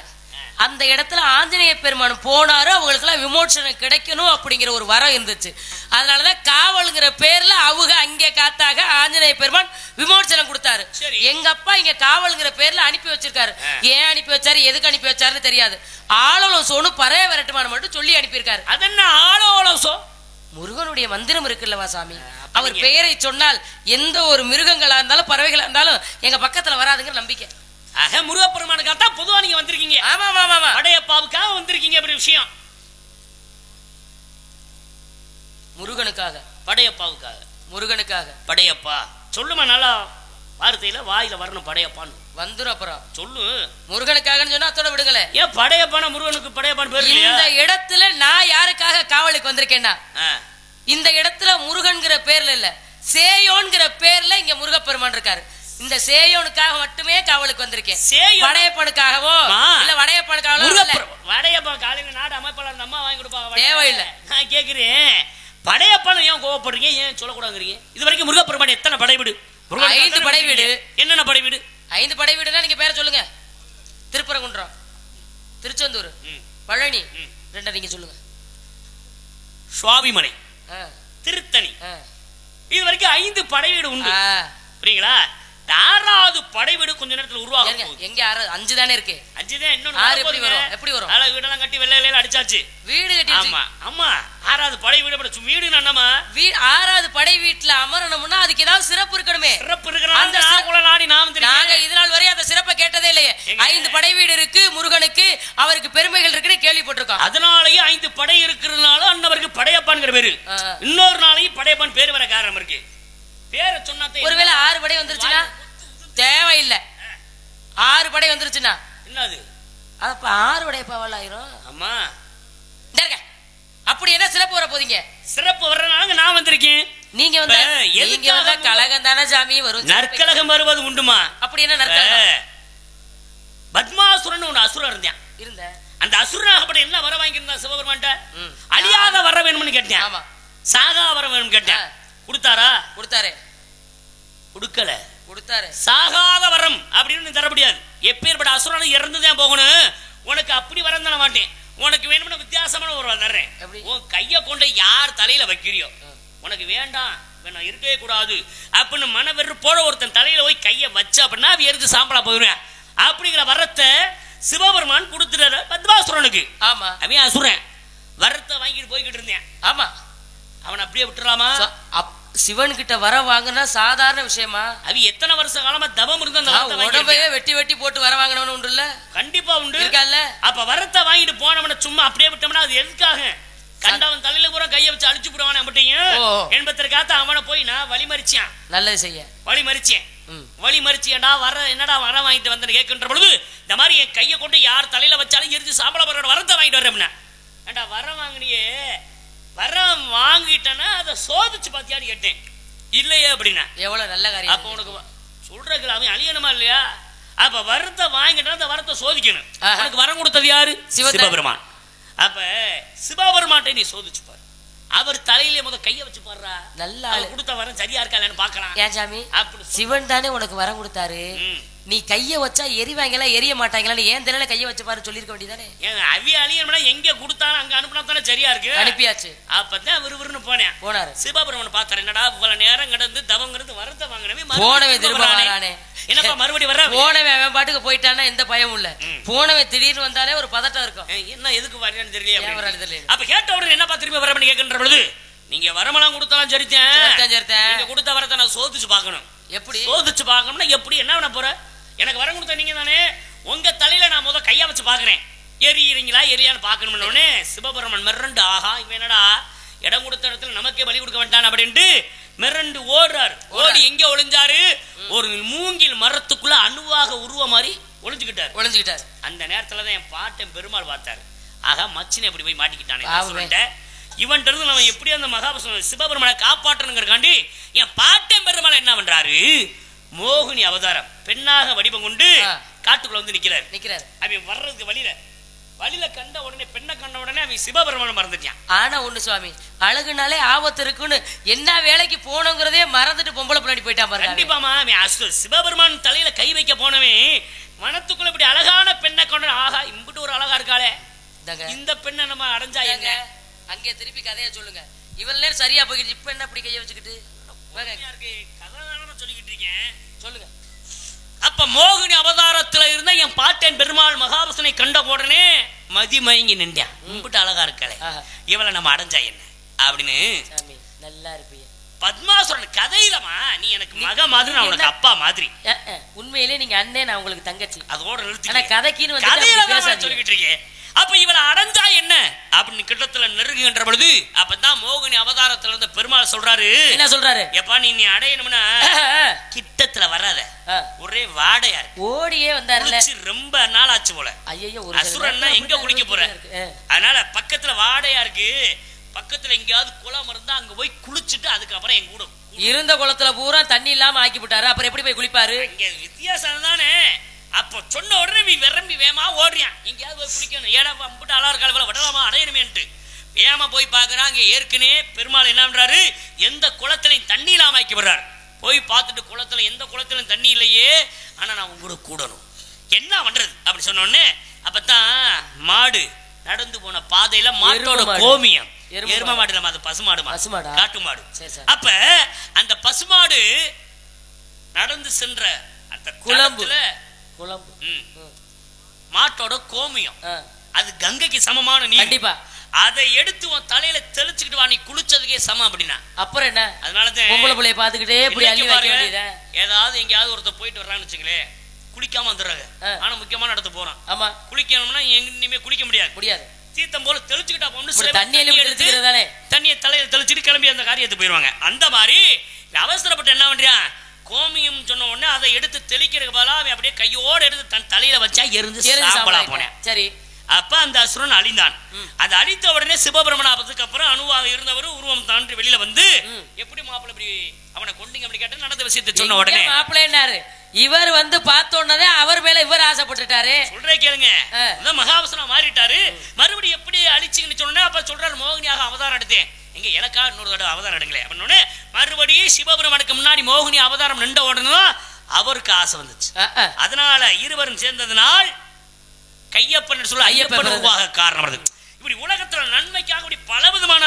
[SPEAKER 1] அந்த இடத்துல ஆஞ்சநேய பெருமான் போனாரு, அவங்களுக்கு எல்லாம் விமோசனம் கிடைக்கணும் அப்படிங்கிற ஒரு வரம் இருந்துச்சு. அதனாலதான் காவலுங்கிற பேர்ல அவங்க அங்கே காத்தாக ஆஞ்சநேய பெருமான் விமோசனம் கொடுத்தாரு. எங்க அப்பா இங்க காவலுங்கிற பேர்ல அனுப்பி வச்சிருக்காரு. ஏன் அனுப்பி வச்சாரு, எதுக்கு அனுப்பி வச்சாருன்னு தெரியாது. ஆளோலோசோன்னு பறைய விரட்டுமான மட்டும் சொல்லி அனுப்பியிருக்காரு.
[SPEAKER 2] அது என்ன ஆளோலோசோ?
[SPEAKER 1] முருகனுடைய மந்திரம் இருக்குல்லவா சாமி, அவர் பெயரை சொன்னால் எந்த ஒரு மிருகங்களா இருந்தாலும் பறவைகளா இருந்தாலும் எங்க பக்கத்துல வராதுங்கிற நம்பிக்கை.
[SPEAKER 2] ஆக முருகப்பெருமானுக்காக தான் பொதுவா நீங்க வந்திருக்கீங்க.
[SPEAKER 1] ஆமா ஆமா ஆமா,
[SPEAKER 2] படையப்பாவுக்காக வந்திருக்கீங்க. அப்படி விஷயம்
[SPEAKER 1] முருகனுக்காக,
[SPEAKER 2] படையப்பாவுக்காக,
[SPEAKER 1] முருகனுக்காக.
[SPEAKER 2] படையப்பா சொல்லுமா, நல்லா வார்த்தையில வாயில வரணும். படையப்பான்னு வந்துரும். அப்புறம் சொல்லு
[SPEAKER 1] முருகனுக்காக சொன்னா அதோட விடுங்களே.
[SPEAKER 2] ஏன் படையப்பான முருகனுக்கு படையப்பான்னு பேர்?
[SPEAKER 1] இந்த இடத்துல நான் யாருக்காக காவலுக்கு வந்திருக்கேன்னா, இந்த இடத்துல முருகன்கிற பேர்ல இல்ல, சேயோன்கிற பேர்ல இங்க முருகப்பெருமான் இருக்காரு. இந்த சேயோனுக்காக மட்டுமே காவலுக்கு வந்திருக்கேன். வடையப்பனுக்காகவோ இல்ல வடையப்பனுக்காகவோ
[SPEAKER 2] வடையப்பா காலையில நாடு அமைப்பாளர் அந்த அம்மா வாங்கி கொடுப்பாங்க,
[SPEAKER 1] தேவையில்லை.
[SPEAKER 2] நான் கேக்குறேன் படையப்பான ஏன் கோவப்படுறீங்க, ஏன் சொல்லக்கூடாதுங்கிறீங்க? இது வரைக்கும் முருகப்பெருமான் எத்தனை படை வீடு?
[SPEAKER 1] 5 படை வீடு.
[SPEAKER 2] என்னென்ன படை வீடு?
[SPEAKER 1] 5 படை வீடுனா நீங்க பேரை சொல்லுங்க. திருப்பரங்குன்றம், திருச்செந்தூர், பழனி, 2 நீங்க சொல்லுங்க.
[SPEAKER 2] சுவாமிமலை, திருத்தணி, இது வரைக்கும் 5 படை வீடு உண்டு. புரியுங்களா? 6வது படை வீடு கொஞ்ச நேரத்துல உருவாகும்.
[SPEAKER 1] எங்க 5 தானே இருக்கு?
[SPEAKER 2] 5 தான். இன்னொரு
[SPEAKER 1] 6 எப்படி வரும்? எப்படி வரும்?
[SPEAKER 2] அல வீடெல்லாம் கட்டி வெள்ளை வெள்ளையில அடிச்சாச்சு.
[SPEAKER 1] வீடு கட்டி.
[SPEAKER 2] ஆமா ஆமா, 6வது படை வீடு. வீடு என்னமா?
[SPEAKER 1] 6வது படை வீட்டுல அமரணும்னா அதுக்கு ஏதாவது சிறப்பு இருக்கணுமே.
[SPEAKER 2] சிறப்பு இருக்கணும். அந்த நாடி நாங்க
[SPEAKER 1] இதனால் வரை அந்த சிறப்பை கேட்டதே இல்லையே. 5 படை வீடு இருக்கு முருகனுக்கு, அவருக்கு பெருமைகள் இருக்குன்னு கேள்விப்பட்டிருக்கோம்.
[SPEAKER 2] அதனாலயே 5 படை இருக்கிறதுனால அண்ணவருக்கு படையப்பான்ங்கிற பேரு. இன்னொரு நாளைக்கு படையப்பான் பேரு வர காரணம் இருக்கு. பேரை சொன்னா
[SPEAKER 1] ஒருவேளை 6 படை வந்துருச்சுன்னா தேவையில்லை. 6 படை வந்துருச்சுன்னா
[SPEAKER 2] என்னது?
[SPEAKER 1] அப்ப 6 படையப்பாவல் ஆயிரும்.
[SPEAKER 2] ஆமா,
[SPEAKER 1] அப்படி என்ன சிறப்பு வர போதீங்க?
[SPEAKER 2] சிறப்பு வர்றதுனால நான் வந்திருக்கேன். நீங்க
[SPEAKER 1] வந்த கலகம் தானே சாமி வரும்.
[SPEAKER 2] நற்கலகம் வருவது உண்டுமா?
[SPEAKER 1] அப்படி என்ன நற்கலகம்?
[SPEAKER 2] பத்மாசுரன் ஒரு அசுரன் இருந்த அந்த அசுரனாகப்பட்ட என்ன வர வாங்கியிருந்தா சிவபெருமான்ட்ட? அழியாத வர வேணும்னு கேட்டேன். ஆமா, சாகா வர வேணும்னு கேட்டேன். கொடுத்தாரா? கொடுத்தாரு. கொடுக்கல. கொடுத்தாரு. சாகாத வரம் அப்படின்னு தர முடியாது. எப்பேற்பட்ட அசுரனை இறந்துதான் போகணும். உனக்கு அப்படி வரம் தர மாட்டேன். உனக்கு வேணும்னு வித்தியாசமான ஒரு தர்றேன். உன் கைய கொண்டு யார் தலையில வைக்கிறியோ உனக்கு வேண்டாம், வேணாம், இருக்கவே கூடாது அப்படின்னு மனவெறுப்போட ஒருத்தன் தலையில போய் கைய வச்ச அப்படின்னா அவ எரிஞ்சு சாம்பலா போயிடுவேன். அப்படிங்கிற வரத்தை சிவபெருமான் கொடுத்துட்டாரு பத்மாசுரனுக்கு. ஆமா, அவன் அசுரன். வரத்தை வாங்கிட்டு போய்கிட்டு இருந்தேன். ஆமா, அவன் அப்படியே விட்டுலாமா? சிவன் கிட்ட வர வாங்கினா சாதாரண விஷயமா? அவ எத்தனை வருஷ காலமா தவம் இருந்தா உடம்பையே வெட்டி வெட்டி போட்டு வர வாங்கினவனு உண்டு இல்ல? கண்டிப்பா உண்டு. இருக்கல்ல? அப்ப வரத்தை வாங்கிட்டு போனவன சும்மா அப்படியே விட்டோம்னா அது எதுக்காக? கண்டவன் தலையில பூரா கைய வச்சு அழிச்சு போடுவான் மட்டும் என்பதற்காக அவனை போய் நான் வழிமறிச்சேன். நல்லது செய்ய வழிமறிச்சேன். வழிமறிச்சியடா வர என்னடா வர வாங்கிட்டு வந்து கேட்கின்ற பொழுது இந்த மாதிரி என் கையை கொண்டு யார் தலையில வச்சாலும் எரிஞ்சு சாம்பல போற வரத்தை வாங்கிட்டு வர்றேன். ஏண்டா வர வாங்கினியே, வரம் வாங்கிட்டேன்னா அதை சோதிச்சு பாத்தியான்னு கேட்டேன். இல்லையே அப்படின்னா எவ்வளவு நல்ல காரியம். அப்ப உனக்கு சொல்றதுல அவன் அழியணுமா இல்லையா? அப்ப வரத்தை வாங்கிட்டா அந்த வரத்தை சோதிக்கணும். உனக்கு வரம் கொடுத்தது யாரு? சிவபெருமான். அப்ப சிவபெருமான்ட்ட நீ சோதிச்சு பாரு. அவர் தலையில முத கைய வச்சு பாடுறா. நல்லா கொடுத்த வரம் சரியா இருக்கா இல்லன்னு பாக்கலாம். ஏன் சாமி அப்படி சிவன் தானே உனக்கு வரம் கொடுத்தாரு. நீ கைய வச்சா எரிவாங்களா எரிய மாட்டாங்களா? ஏன் தலையில கைய வச்சு பாரு சொல்லிருக்க வேண்டியதானே? அவி அழியணும்னா எங்க கொடுத்தாலும் அங்க அனுப்புனா தானே சரியா இருக்கு. அனுப்பியாச்சு. அப்பதான் விறுவிறுன்னு போனேன். போனாரு. சிவபெருமான் பார்த்தாரு. என்னடா இவ்வளவு நேரம் கிடந்து தவங்கிறது வரத்தை வாங்கினவே போனவே திரும்ப வரானே. என்னப்பா மறுபடி வர? போனவே அவன் பாட்டுக்கு போயிட்டானா எந்த பயமும் இல்ல. போனவே திடீர்னு வந்தாலே ஒரு பதட்டம் இருக்கும். என்ன எதுக்கு வரான்னு தெரியல. அப்ப கேட்ட உடனே என்னப்பா திரும்பி வர கேட்கின்ற பொழுது நீங்க வரமெல்லாம் கொடுத்தாலும் சரித்தேன். நீங்க கொடுத்த வரத்தை நான் சோதிச்சு பார்க்கணும். எப்படி சோதிச்சு பார்க்கணும்னா எப்படி என்ன பண்ண போற? எனக்கு வரம் கொடுத்த நீங்க தானே, உங்க தலையில நான் முத கையா வச்சு பாக்குறேன். எரியுறீங்களா எரியான்னு பாக்கணும்னு சிவபெருமான் மிரண்டு, ஆஹா இவன் என்னடா இடம் கொடுத்த இடத்துல நமக்கே பலி கொடுக்க வேண்டான் அப்படின்ட்டு மிரண்டு ஓடுறாரு. ஓடி எங்க ஒளிஞ்சாரு? ஒரு மூங்கில் மரத்துக்குள்ள அணுவாக உருவ மாதிரி ஒளிஞ்சுக்கிட்டாரு. அந்த நேரத்துலதான் என் பாட்டன் பெருமாள் பார்த்தாரு. ஆகா மச்சினை எப்படி போய் மாட்டிக்கிட்டானே சொல்லிட்டேன். இவன்ட்ட இருந்து நம்ம எப்படி அந்த சிவபெருமானை காப்பாற்றணுங்கிறக்காண்டி என் பாட்டன் பெருமாள் என்ன பண்றாரு, மோகினி அவதாரம் பெண்ணாக வடிவம் கொண்டு காட்டுக்குள்ள வந்து நிக்கிறாரு. அவன் வர்றதுக்கு வழியில கண்ட உடனே பெண்ணை கண்ட உடனே அவன் சிவபெருமானை மறந்துட்டான்.
[SPEAKER 1] ஆனா ஒண்ணு சுவாமி, அழகுனாலே ஆபத்து இருக்குன்னு என்ன வேலைக்கு போனோங்கிறதே மறந்துட்டு பொம்பளை பின்னாடி போயிட்டான் பாருங்க.
[SPEAKER 2] கண்டிப்பாமா, அவன் சிவபெருமான் தலையில கை வைக்க போனவன் வனத்துக்குள்ள இப்படி அழகான பெண்ணை கொண்டு, ஆஹா இம்பிட்டு ஒரு அழகா இருக்காளே, இந்த பெண்ணை நம்ம அடைஞ்சா எங்க,
[SPEAKER 1] அங்கே திருப்பி கதைய சொல்லுங்க. இவள் நேரம் சரியா போயிடுச்சு, இப்ப என்ன அப்படி கைய வச்சுக்கிட்டு
[SPEAKER 2] சொல்லிக்கிட்டு இருக்கேன்,
[SPEAKER 1] சொல்லுங்க.
[SPEAKER 2] அப்ப மோகினி அவதாரத்துல இருந்த என் பாட்டன் பெருமாள் மகாபசனை கண்ட உடனே மதிமயங்கி நின்றான். இம்பிட்டு அழகா இருக்காளே, இவளை நம்ம அடைஞ்சா என்ன அப்படின்னு.
[SPEAKER 1] நல்லா இருப்பீங்க
[SPEAKER 2] பத்மாசுரன் கதையிலமா, நீ எனக்கு மக மாதிரி, நான் உனக்கு அப்பா மாதிரி.
[SPEAKER 1] உண்மையிலே நீங்க அண்ணே, நான் உங்களுக்கு தங்கச்சி.
[SPEAKER 2] அதோட நிறுத்தி
[SPEAKER 1] கதைக்குன்னு
[SPEAKER 2] சொல்லிக்கிட்டு இருக்கேன். அப்ப இவளை அடைஞ்சா என்ன அப்படின்னு கிட்டத்துல நெருங்குகின்ற பொழுது அப்பதான் மோகினி அவதாரத்துல இருந்த பெருமாள் சொல்றாரு,
[SPEAKER 1] என்ன சொல்றாரு,
[SPEAKER 2] எப்பா நீ அடையணும்னா கிட்டத்துல வராத, ஒரே வாடையா இருக்கு,
[SPEAKER 1] ஓடியே வந்தாரு,
[SPEAKER 2] ரொம்ப நாள் ஆச்சு போல.
[SPEAKER 1] ஐயோ,
[SPEAKER 2] அசுரன்னா எங்க குளிக்க போற, அதனால பக்கத்துல வாடையா இருக்கு, பக்கத்துல எங்கேயாவது குளம் இருந்தா அங்க போய் குளிச்சுட்டு அதுக்கப்புறம் எங்க கூட.
[SPEAKER 1] இருந்த குளத்துல பூரா தண்ணி இல்லாம ஆக்கி விட்டாரு, அப்புறம் எப்படி போய் குளிப்பாரு?
[SPEAKER 2] இங்க வித்தியாசம் தானே. அப்ப சொன்ன உடனே நீ விரம்பி வேமா ஓடுறியான், எங்கேயாவது போய் குளிக்கணும், ஏடா அம்பிட்டு அழகா இருக்காள் விடலாமா அடையணுமேன்ட்டு வேமா போய் பாக்குறான். அங்க ஏற்கனவே பெருமாள் என்ன பண்றாரு, எந்த குளத்திலையும் தண்ணி இல்லாம ஆக்கி விடுறாரு. போய் பார்த்துட்டு குளத்துல எந்த குளத்திலும் தண்ணி இல்லையே, ஆனா நான் உங்க கூடணும், என்ன பண்றது அப்படி சொன்ன உடனே அப்பதான் மாடு நடந்து போன பாதையில மாட்டோட கோமியம், எரும மாடு இல்லாம அது பசுமாடுமா, காட்டு மாடு. அப்ப அந்த பசுமாடு நடந்து சென்ற அந்த குளம்புல மாட்டோட கோமியம், அது கங்கைக்கு சமமான நீர். கண்டிப்பா அதை எடுத்து உன் தலையில தெளிச்சுக்கிட்டு வா, நீ குளிச்சதுக்கே சமம் அப்படின்னா. அப்புறம் என்ன, அதனாலதான் பொம்பளை பிள்ளைய பாத்துக்கிட்டே ஏதாவது எங்கேயாவது ஒருத்தர் போயிட்டு வர்றான்னு வச்சுங்களேன், குளிக்காம வந்துடுறாங்க. ஆனா முக்கியமான இடத்துக்கு போறான், ஆமா குளிக்கணும்னா இனிமே குளிக்க முடியாது, தீர்த்தம் போல தெளிச்சுக்கிட்டா தண்ணியை தலையில தெளிச்சுட்டு கிளம்பி அந்த காரியத்தை போயிருவாங்க. அந்த மாதிரி அவசரப்பட்டு என்ன பண்றான், கோமியம் சொன்ன உடனே அதை எடுத்து தெளிக்கிறதுக்கு பதிலா அவன் அப்படியே கையோடு எடுத்து தன் தலையில வச்சா எரிஞ்சு சாம்பலா போனேன். சரி, அப்ப அந்த அசுரன் அழிந்தான். அது அழித்த உடனே சிவபெருமனாபத்துக்கு அப்புறம் அணுவாக இருந்தவர் உருவம் தாண்டி வெளியில வந்து, எப்படி மாப்பிள்ளை இப்படி அவனை கொண்டீங்க அப்படி கேட்டு நடந்த விஷயத்தை சொன்ன உடனே மாப்பிள்ளை என்னாரு, இவர் வந்து பார்த்தோன்னதே அவர் மேல இவர் ஆசைப்பட்டுட்டாரு. சொல்றே கேளுங்க, மகாவசனா மாறிட்டாரு. மறுபடியும் எப்படி அழிச்சுன்னு சொன்னேன். அப்ப சொல்றாரு, மோகினியாக அவதாரம் எடுத்தேன், எங்க எனக்கா இன்னொரு தடவை அவதாரம் எடுங்களே அப்படின்னு. மறுபடியும் சிவபெருமானுக்கு முன்னாடி மோகினி அவதாரம் நின்ற உடனே அவருக்கு ஆசை வந்துச்சு. அதனால இருவரும் சேர்ந்ததுனால் கையப்பன் சொல்ல ஐயப்பன் உருவாக காரணம் வருது. இப்படி உலகத்துல நன்மைக்காக இப்படி பல விதமான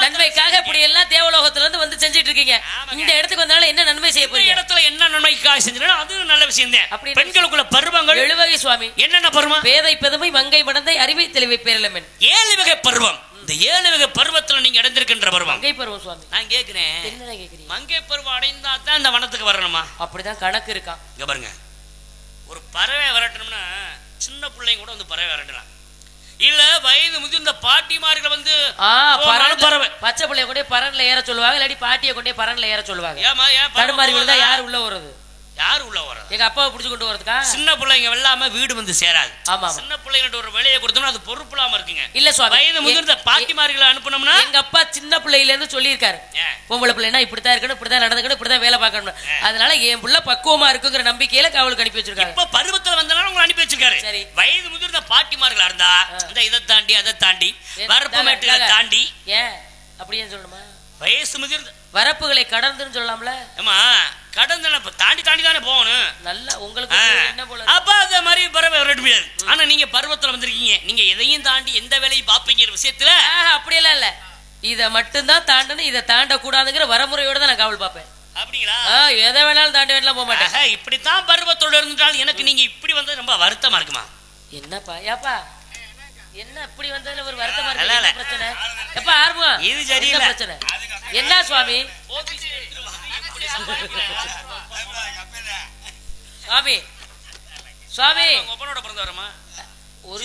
[SPEAKER 2] நன்மைக்காக இப்படி எல்லாம் தேவலோகத்துல இருந்து வந்து செஞ்சிட்டு இருக்கீங்க. இந்த இடத்துக்கு வந்தாலும் என்ன நன்மை செய்ய போறீங்க, இடத்துல என்ன நன்மைக்காக செஞ்சீங்கன்னா அது நல்ல விஷயம் தான். பெண்களுக்குள்ள பருவங்கள் 7 வகை சுவாமி. என்னென்ன பருவம், பேதை பெருமை மங்கை மடந்தை அறிவை தெளிவை பேரலமன், 7 வகை பருவம். இந்த 7 வகை பருவத்துல நீங்க அடைந்திருக்கின்ற பருவம் மங்கை பருவம் சுவாமி. நான் கேக்குறேன், என்ன கேக்குறீங்க, மங்கை பருவம் அடைந்தா தான் இந்த வனத்துக்கு வரணுமா? அப்படிதான் கணக்கு இருக்கா. இங்க பாருங்க, ஒரு பறவை வரட்டணும்னா சின்ன பிள்ளைங்க கூட வந்து பறவை வரட்டலாம், இல்ல வயது முதிர்ந்த பாட்டிமார்கள் வந்து பறவை பச்சை பிள்ளைய கொண்டே பரன்ல ஏற சொல்லுவாங்க, இல்லாட்டி பாட்டியை கொண்டே பரன்ல ஏற சொல்லுவாங்க. தடுமாறி விழுந்தா யாரு உள்ள வர்றது, யாரு உள்ள வர்றது, எங்க அப்பாவை பிடிச்சு கொண்டு வரதுக்கா? சின்ன பிள்ளைங்க வெள்ளாம வீடு வந்து சேராது. ஆமா, சின்ன பிள்ளைங்கிட்ட ஒரு வேலையை கொடுத்தோம்னா அது பொறுப்புலாம இருக்குங்க. இல்ல சுவாமி, வயது முதிர்ந்த பாட்டிமார்களை அனுப்பணும்னா எங்க அப்பா சின்ன பிள்ளையில இருந்து சொல்லி இருக்காரு, பொம்பளை பிள்ளைனா இப்படித்தான் இருக்கணும், இப்படித்தான் நடந்துக்கணும், இப்படித்தான் வேலை பார்க்கணும். அதனால என் பிள்ளை பக்குவமா இருக்குங்கிற நம்பிக்கையில காவலுக்கு அனுப்பி வச்சிருக்காங்க. இப்ப பருவத்துல வந்தனால உங்களை அனுப்பி வச்சிருக்காரு. சரி, வயது முதிர்ந்த பாட்டிமார்களா இருந்தா இந்த இதை தாண்டி அதை தாண்டி வரப்பு மேட்டுகளை தாண்டி, ஏன் அப்படியே சொல்லணுமா, வயசு முதிர்ந்த வரப்புகளை கடந்துன்னு சொல்லலாம்ல. ஆமா, கடந்து தாண்டி தாண்டி தானே போகணும். நல்லா உங்களுக்கு என்ன போல அப்ப அதே மாதிரி பறவை விரட்ட முடியாது. ஆனா நீங்க பருவத்துல வந்திருக்கீங்க, நீங்க எதையும் தாண்டி எந்த வேலையும் பாப்பீங்கிற விஷயத்துல அப்படியெல்லாம் இல்ல, இதை மட்டும்தான் தாண்டணும், இதை தாண்ட கூடாதுங்கிற வரமுறையோட தான் நான் காவல் பார்ப்பேன். அப்படிங்களா? எதை வேணாலும் தாண்ட வேணாலும் போக மாட்டேன். இப்படித்தான் பருவத்தோட இருந்தால் எனக்கு நீங்க இப்படி வந்தது ரொம்ப வருத்தமா இருக்குமா? என்னப்பா ஏப்பா என்ன இப்படி வந்ததுல ஒரு வருத்தமா இருக்கு, பிரச்சனை எப்ப ஆர்வம் இது சரியில்லை பிரச்சனை என்ன சுவாமி? சுவாமி சுவாமி அப்பனோட பிறந்தவரமா ஒரு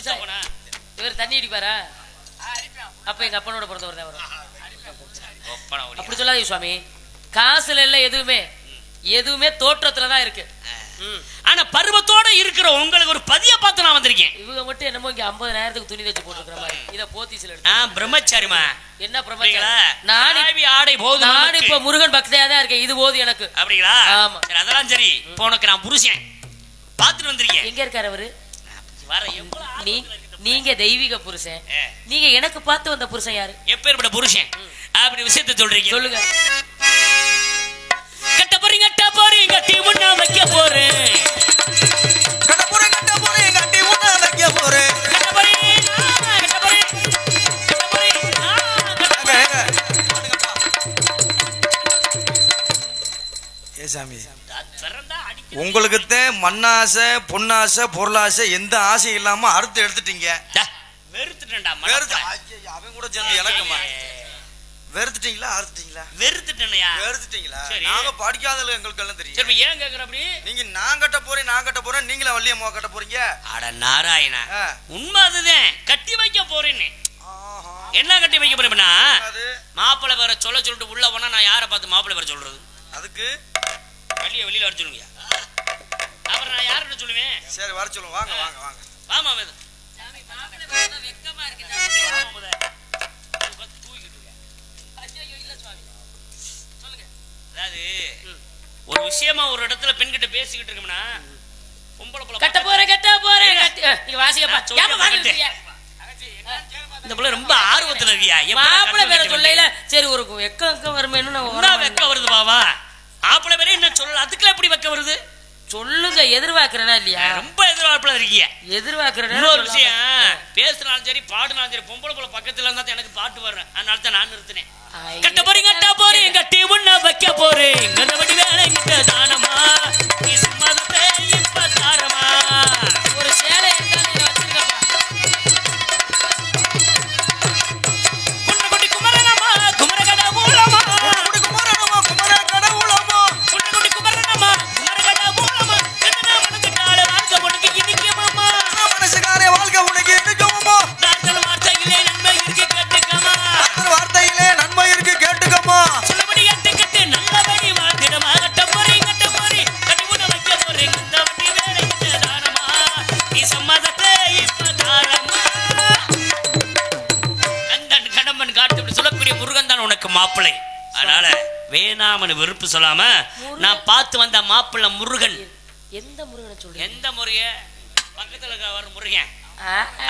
[SPEAKER 2] இவர் தண்ணி அடிப்பாரா? அப்ப எங்க அப்பனோட பிறந்தவர் தான் வரும். அப்படி சொல்லாதீங்க சுவாமி, காசுல இல்ல, எதுவுமே தோற்றத்துலதான் இருக்கு. ஆனா பருவத்தோட இருக்கிற உங்களுக்கு ஒரு பதிய பார்த்து நான் வந்திருக்கேன்.
[SPEAKER 1] இவங்க மட்டும் என்னமோ இங்க 50,000க்கு துணி தச்சு போட்டுக்கிற மாதிரி இத போத்திசில எடுத்து.
[SPEAKER 2] பிரம்மச்சாரிமா
[SPEAKER 1] என்ன பிரம்மச்சாரி? நான்
[SPEAKER 2] ஆடை போதும்.
[SPEAKER 1] நான் இப்ப முருகன் பக்தியா தான் இருக்கேன். இது போது எனக்கு.
[SPEAKER 2] அப்படிங்களா?
[SPEAKER 1] ஆமா.
[SPEAKER 2] சரி அதெல்லாம் சரி. இப்போ உனக்கு நான் புருஷன் பார்த்துட்டு வந்திருக்கேன்.
[SPEAKER 1] எங்க இருக்காரு அவரு?
[SPEAKER 2] வர எவ்வளவு
[SPEAKER 1] நீங்க தெய்வீக புருஷன். நீங்க எனக்கு பார்த்து வந்த புருஷன் யாரு?
[SPEAKER 2] எப்பேற்பட்ட புருஷன் அப்படி விஷயத்தை சொல்றீங்க?
[SPEAKER 1] சொல்லுங்க.
[SPEAKER 2] கட்ட போறீங்க கட்டி முன்னா வைக்க போறேன்.
[SPEAKER 3] கட்டி உன்ன வைக்க போறேன். சாமி உங்களுக்கு மண்ணாசை பொன்னாசை பொருளாசை எந்த ஆசை இல்லாம அறுத்து எடுத்துட்டீங்க. அவன் கூட சேர்ந்து எனக்குமா வெறுத்துட்டீங்களா? அறுத்துட்டீங்களா? வெறுத்துட்டீங்களா? நாங்க படிக்காத எங்களுக்கு எல்லாம் தெரியும்.
[SPEAKER 2] சரி ஏன் கேக்குற அப்படி?
[SPEAKER 3] நீங்க நான் கட்ட போறேன் நீங்களா வள்ளியம்மா கட்ட போறீங்க?
[SPEAKER 2] அட நாராயணா, உண்மை அதுதான். கட்டி வைக்க போறேன்னு. என்ன கட்டி வைக்க போறேன்னா மாப்பிள்ளை வேற சொல்லிட்டு உள்ள போனா நான் யாரை பார்த்து மாப்பிள்ளை வேற சொல்றது? அதுக்கு வெளியில வர சொல்லுங்க. அப்புறம் நான் யாருன்னு சொல்லுவேன்? சரி வர சொல்லுங்க. வாங்க வாங்க வாங்க. வாமா சாமி மாப்பிள்ளை வேற வெக்கமா இருக்கு. அதாவது ஒரு விஷயமா ஒரு இடத்துல பெண்கிட்ட பேசிக்கிட்டு இருக்கோம்னா பொம்பளை புள்ள
[SPEAKER 1] கட்ட போறேன் நீங்க வாசிக்கப்பா. ஏமா வாங்குறீங்க?
[SPEAKER 2] இந்த புள்ள ரொம்ப ஆர்வத்துல இருக்கியா?
[SPEAKER 1] மாப்பிள்ளை பேரை சொல்லல. சரி ஒரு வெக்கம் வருமேன்னு நான்
[SPEAKER 2] வெக்கம் வருது பாவா. மாப்பிள்ளை பேரே என்ன சொல்லல, அதுக்குள்ள எப்படி வெக்கம் வருது?
[SPEAKER 1] சொல்லுங்க. எதிர்பார்க்கிறேனா இல்லையா?
[SPEAKER 2] ரொம்ப எதிர்பார்ப்புல இருக்கீங்க.
[SPEAKER 1] எதிர்பார்க்கிறேன்.
[SPEAKER 2] இன்னொரு விஷயம், பேசுனாலும் சரி பாடுனாலும் சரி பொம்பளை புள்ள பக்கத்துல இருந்தா எனக்கு பாட்டு வர்றேன். அதனால தான் நான் நிறுத்தினேன். கட்ட போறீங்க கட்டி உன்ன வைக்க போறேன். கண்டபடி வேலை தானமா நீ சம்மதத்தை இப்ப தாரமா.
[SPEAKER 1] ஒரு சேலை இருந்தாலும் வச்சிருக்கப்பா.
[SPEAKER 2] குன்றகுடி குமரனமா குமரகட மூலமா. குன்றகுடி குமரனமா குமரகட மூலமா. எத்தனை மனசுக்கார வாழ்க்கை உனக்கு இனிக்குமாமா.
[SPEAKER 3] மனசுக்காரே வாழ்க்கை உனக்கு இனிக்குமாமா.
[SPEAKER 2] நாங்கள் வார்த்தைகளே நன்மை இருக்கு கேட்டுக்கமா.
[SPEAKER 3] வார்த்தையிலே நன்மை இருக்கு கேட்டுக்கமா.
[SPEAKER 2] சொல்லபடி கட்டு நல்லபடி வாழ்ந்திடமா. கட்ட போறேன் கட்டி உன்ன வைக்க போறேன். கண்டபடி வேலை தானமா நீ சம்மதத்தை இப்ப தாரமா. கந்தன் கடம்பன் காட்டு இப்படி சொல்லக்கூடிய முருகன் தான் உனக்கு மாப்பிள்ளை. அதனால வேணாமனு வெறுப்பு சொல்லாம நான் பார்த்து வந்த மாப்பிள்ளை முருகன்.
[SPEAKER 1] எந்த முருகனை சொல்றீங்க?
[SPEAKER 2] எந்த முறைய பக்கத்துல வர முருகன்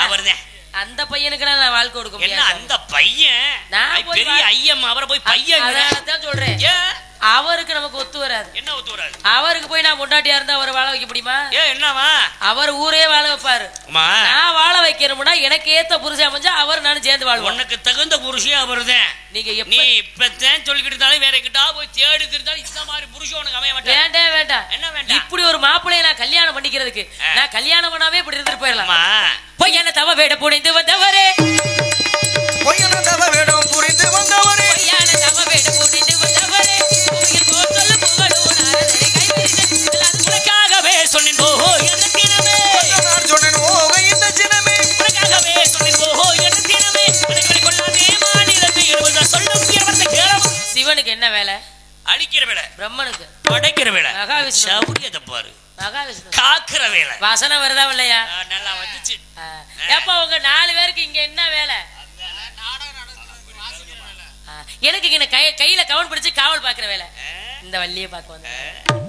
[SPEAKER 2] அவர்தான்.
[SPEAKER 1] அந்த பையனுக்கு நான் வாழ்க்கை கொடுக்க
[SPEAKER 2] என்ன
[SPEAKER 1] முடியாது.
[SPEAKER 2] அந்த பையன் பெரிய ஐயம் அவரை போய் பையன்
[SPEAKER 1] அதான் சொல்றேன். அவருக்கு நமக்கு ஒத்து வராது.
[SPEAKER 2] என்ன ஒத்து வராது?
[SPEAKER 1] அவருக்கு போய் நான் பொண்டாட்டியா இருந்தா அவரை வாழ வைக்க முடியுமா?
[SPEAKER 2] என்னவா
[SPEAKER 1] அவர் ஊரே வாழ வைப்பாரு. நான் வாழ வைக்கணும்னா எனக்கு ஏத்த புருஷன் அமைஞ்சா அவர் நானும் சேர்ந்து வாழ்வோம்.
[SPEAKER 2] உனக்கு தகுந்த புருஷன் அவர்தான். நீ இப்பதான் சொல்லிக்கிட்டு இருந்தாலும் வேற கிட்டா போய் தேடி இருந்தாலும் இந்த மாதிரி புருஷன் உனக்கு அமைய மாட்டேன்.
[SPEAKER 1] வேண்டாம்.
[SPEAKER 2] என்ன வேண்டாம்?
[SPEAKER 1] இப்படி ஒரு மாப்பிள்ளைய நான் கல்யாணம் பண்ணிக்கிறதுக்கு நான் கல்யாணம் பண்ணாவே இப்படி இருந்துட்டு போயிடலாம். போய் என்ன தவ வேட புனைந்து வந்தவரே.
[SPEAKER 3] பொய்யன தவ வேடம் புரிந்து வந்தவரே.
[SPEAKER 1] பொய்யான தவ வேட புனைந்து வந்தவரே. கோயில் கோத்தல் புகழூர் அரசரை கைவிரித்து
[SPEAKER 2] உனக்காகவே சொன்னேன் ஓஹோ என்ற தினமே.
[SPEAKER 3] நான் சொன்னேன் ஓஹோ இந்த தினமே.
[SPEAKER 2] உனக்காகவே சொன்னேன் ஓஹோ என்ற தினமே. உனக்கு கொள்ளாதே மாநிலத்தை எழுவதா சொல்லும் உயர்வத்தை கேளவும். சிவனுக்கு என்ன வேலை? அடிக்கிற வேலை. பிரம்மனுக்கு படைக்கிற வேலை. மகாவிஷ்ணு சௌரியத்தை பாரு. மகாவிஷ்ணு காக்குற வேலை. வாசனை வருதா இல்லையா? நல்லா வந்துச்சு. எப்ப உங்க 4 பேருக்கு இங்க என்ன வேலை? எனக்கு இங்க கையில கவன் பிடிச்சு காவல் பாக்குற வேலை. இந்த வள்ளியை பார்க்க வந்த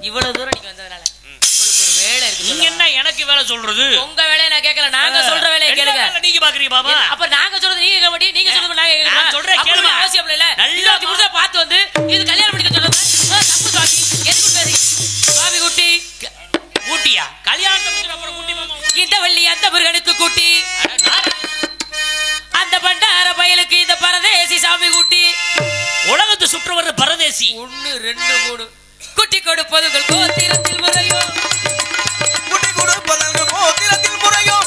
[SPEAKER 2] இவ்வளவு தூரம் நீங்க வந்ததுனால உங்களுக்கு ஒரு வேலை இருக்கு. நீங்க என்ன எனக்கு வேலை சொல்றது? உங்க வேலையை நான் கேட்கல. நாங்க சொல்ற வேலையை கேளுங்க. நீங்க பாக்குறீங்க பாபா. அப்ப நாங்க சொல்றது நீங்க கேட்க மாட்டீங்க. நீங்க சொல்றது நாங்க கேட்கணும். நான் சொல்றேன் கேளுங்க. அவசியம் இல்ல. நல்லா புதுசா பார்த்து வந்து இது கல்யாணம் பண்ணிக்க சொல்றது தப்பு சுவாமி. எதுக்கு பேசுறீங்க சுவாமி? குட்டி ஊட்டியா? கல்யாணத்தை முடிஞ்ச அப்புறம் ஊட்டி மாமா. இந்த வள்ளி அந்த முருகனுக்கு கூட்டி, அந்த பண்டார பயலுக்கு இந்த பரதேசி சாமி கூட்டி. உலகத்தை சுற்ற வர்ற பரதேசி 1 2 3 குட்டி கொடுப்பதுகள் கோத்திரத்தில் முறையோ.
[SPEAKER 3] குட்டி கொடுப்பதுகள் கோத்திரத்தில் முறையோ.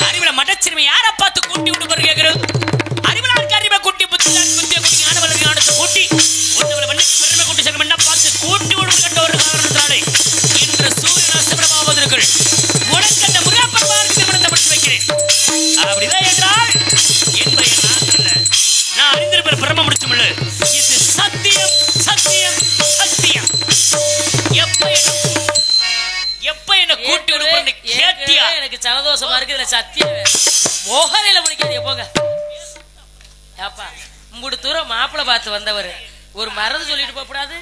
[SPEAKER 2] அறிவுல மடச்சிறுமை யாரை பார்த்து கூட்டி விட்டு பாரு கேட்கிறது? அறிவுலாருக்கு அறிவை கூட்டி புத்தியான் புத்திய கூட்டி ஞானவளவி ஞானத்தை கூட்டி ஒருவரை வண்ணக்கு பெருமை கூட்டி சங்கம் என்ன பார்த்து கூட்டி விடும் கண்ட ஒரு காரணத்தினாலே இன்று சூரியன் அஸ்தமனமாவதற்குள் உனக்கண்ட முருகப்பெருமானுக்கு திருமணத்தை வைக்கிறேன். அப்படிதான் என்றால் என்பதை நான் அறிந்திருப்பேன். பிரம்ம முடிச்சுமில்லை. இது சத்தியம் சத்தியம் சத்தியம். கூட்டி விடுறேன்னு கேட்டியா?
[SPEAKER 1] எனக்கு சலதோஷமா இருக்கு. இதுல சத்தியம் மோகனையில முடிக்காதீங்க போங்க. ஏப்பா மூணு தூரம் மாப்பிள்ளை பார்த்து வந்தவர் ஒரு மருந்து சொல்லிட்டு போகக்கூடாது.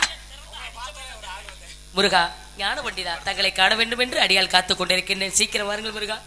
[SPEAKER 1] முருகா ஞான பண்டிதா தங்களை காண வேண்டும் என்று அடியால் காத்துக் கொண்டிருக்கின்றேன். சீக்கிரம் வாருங்கள் முருகா.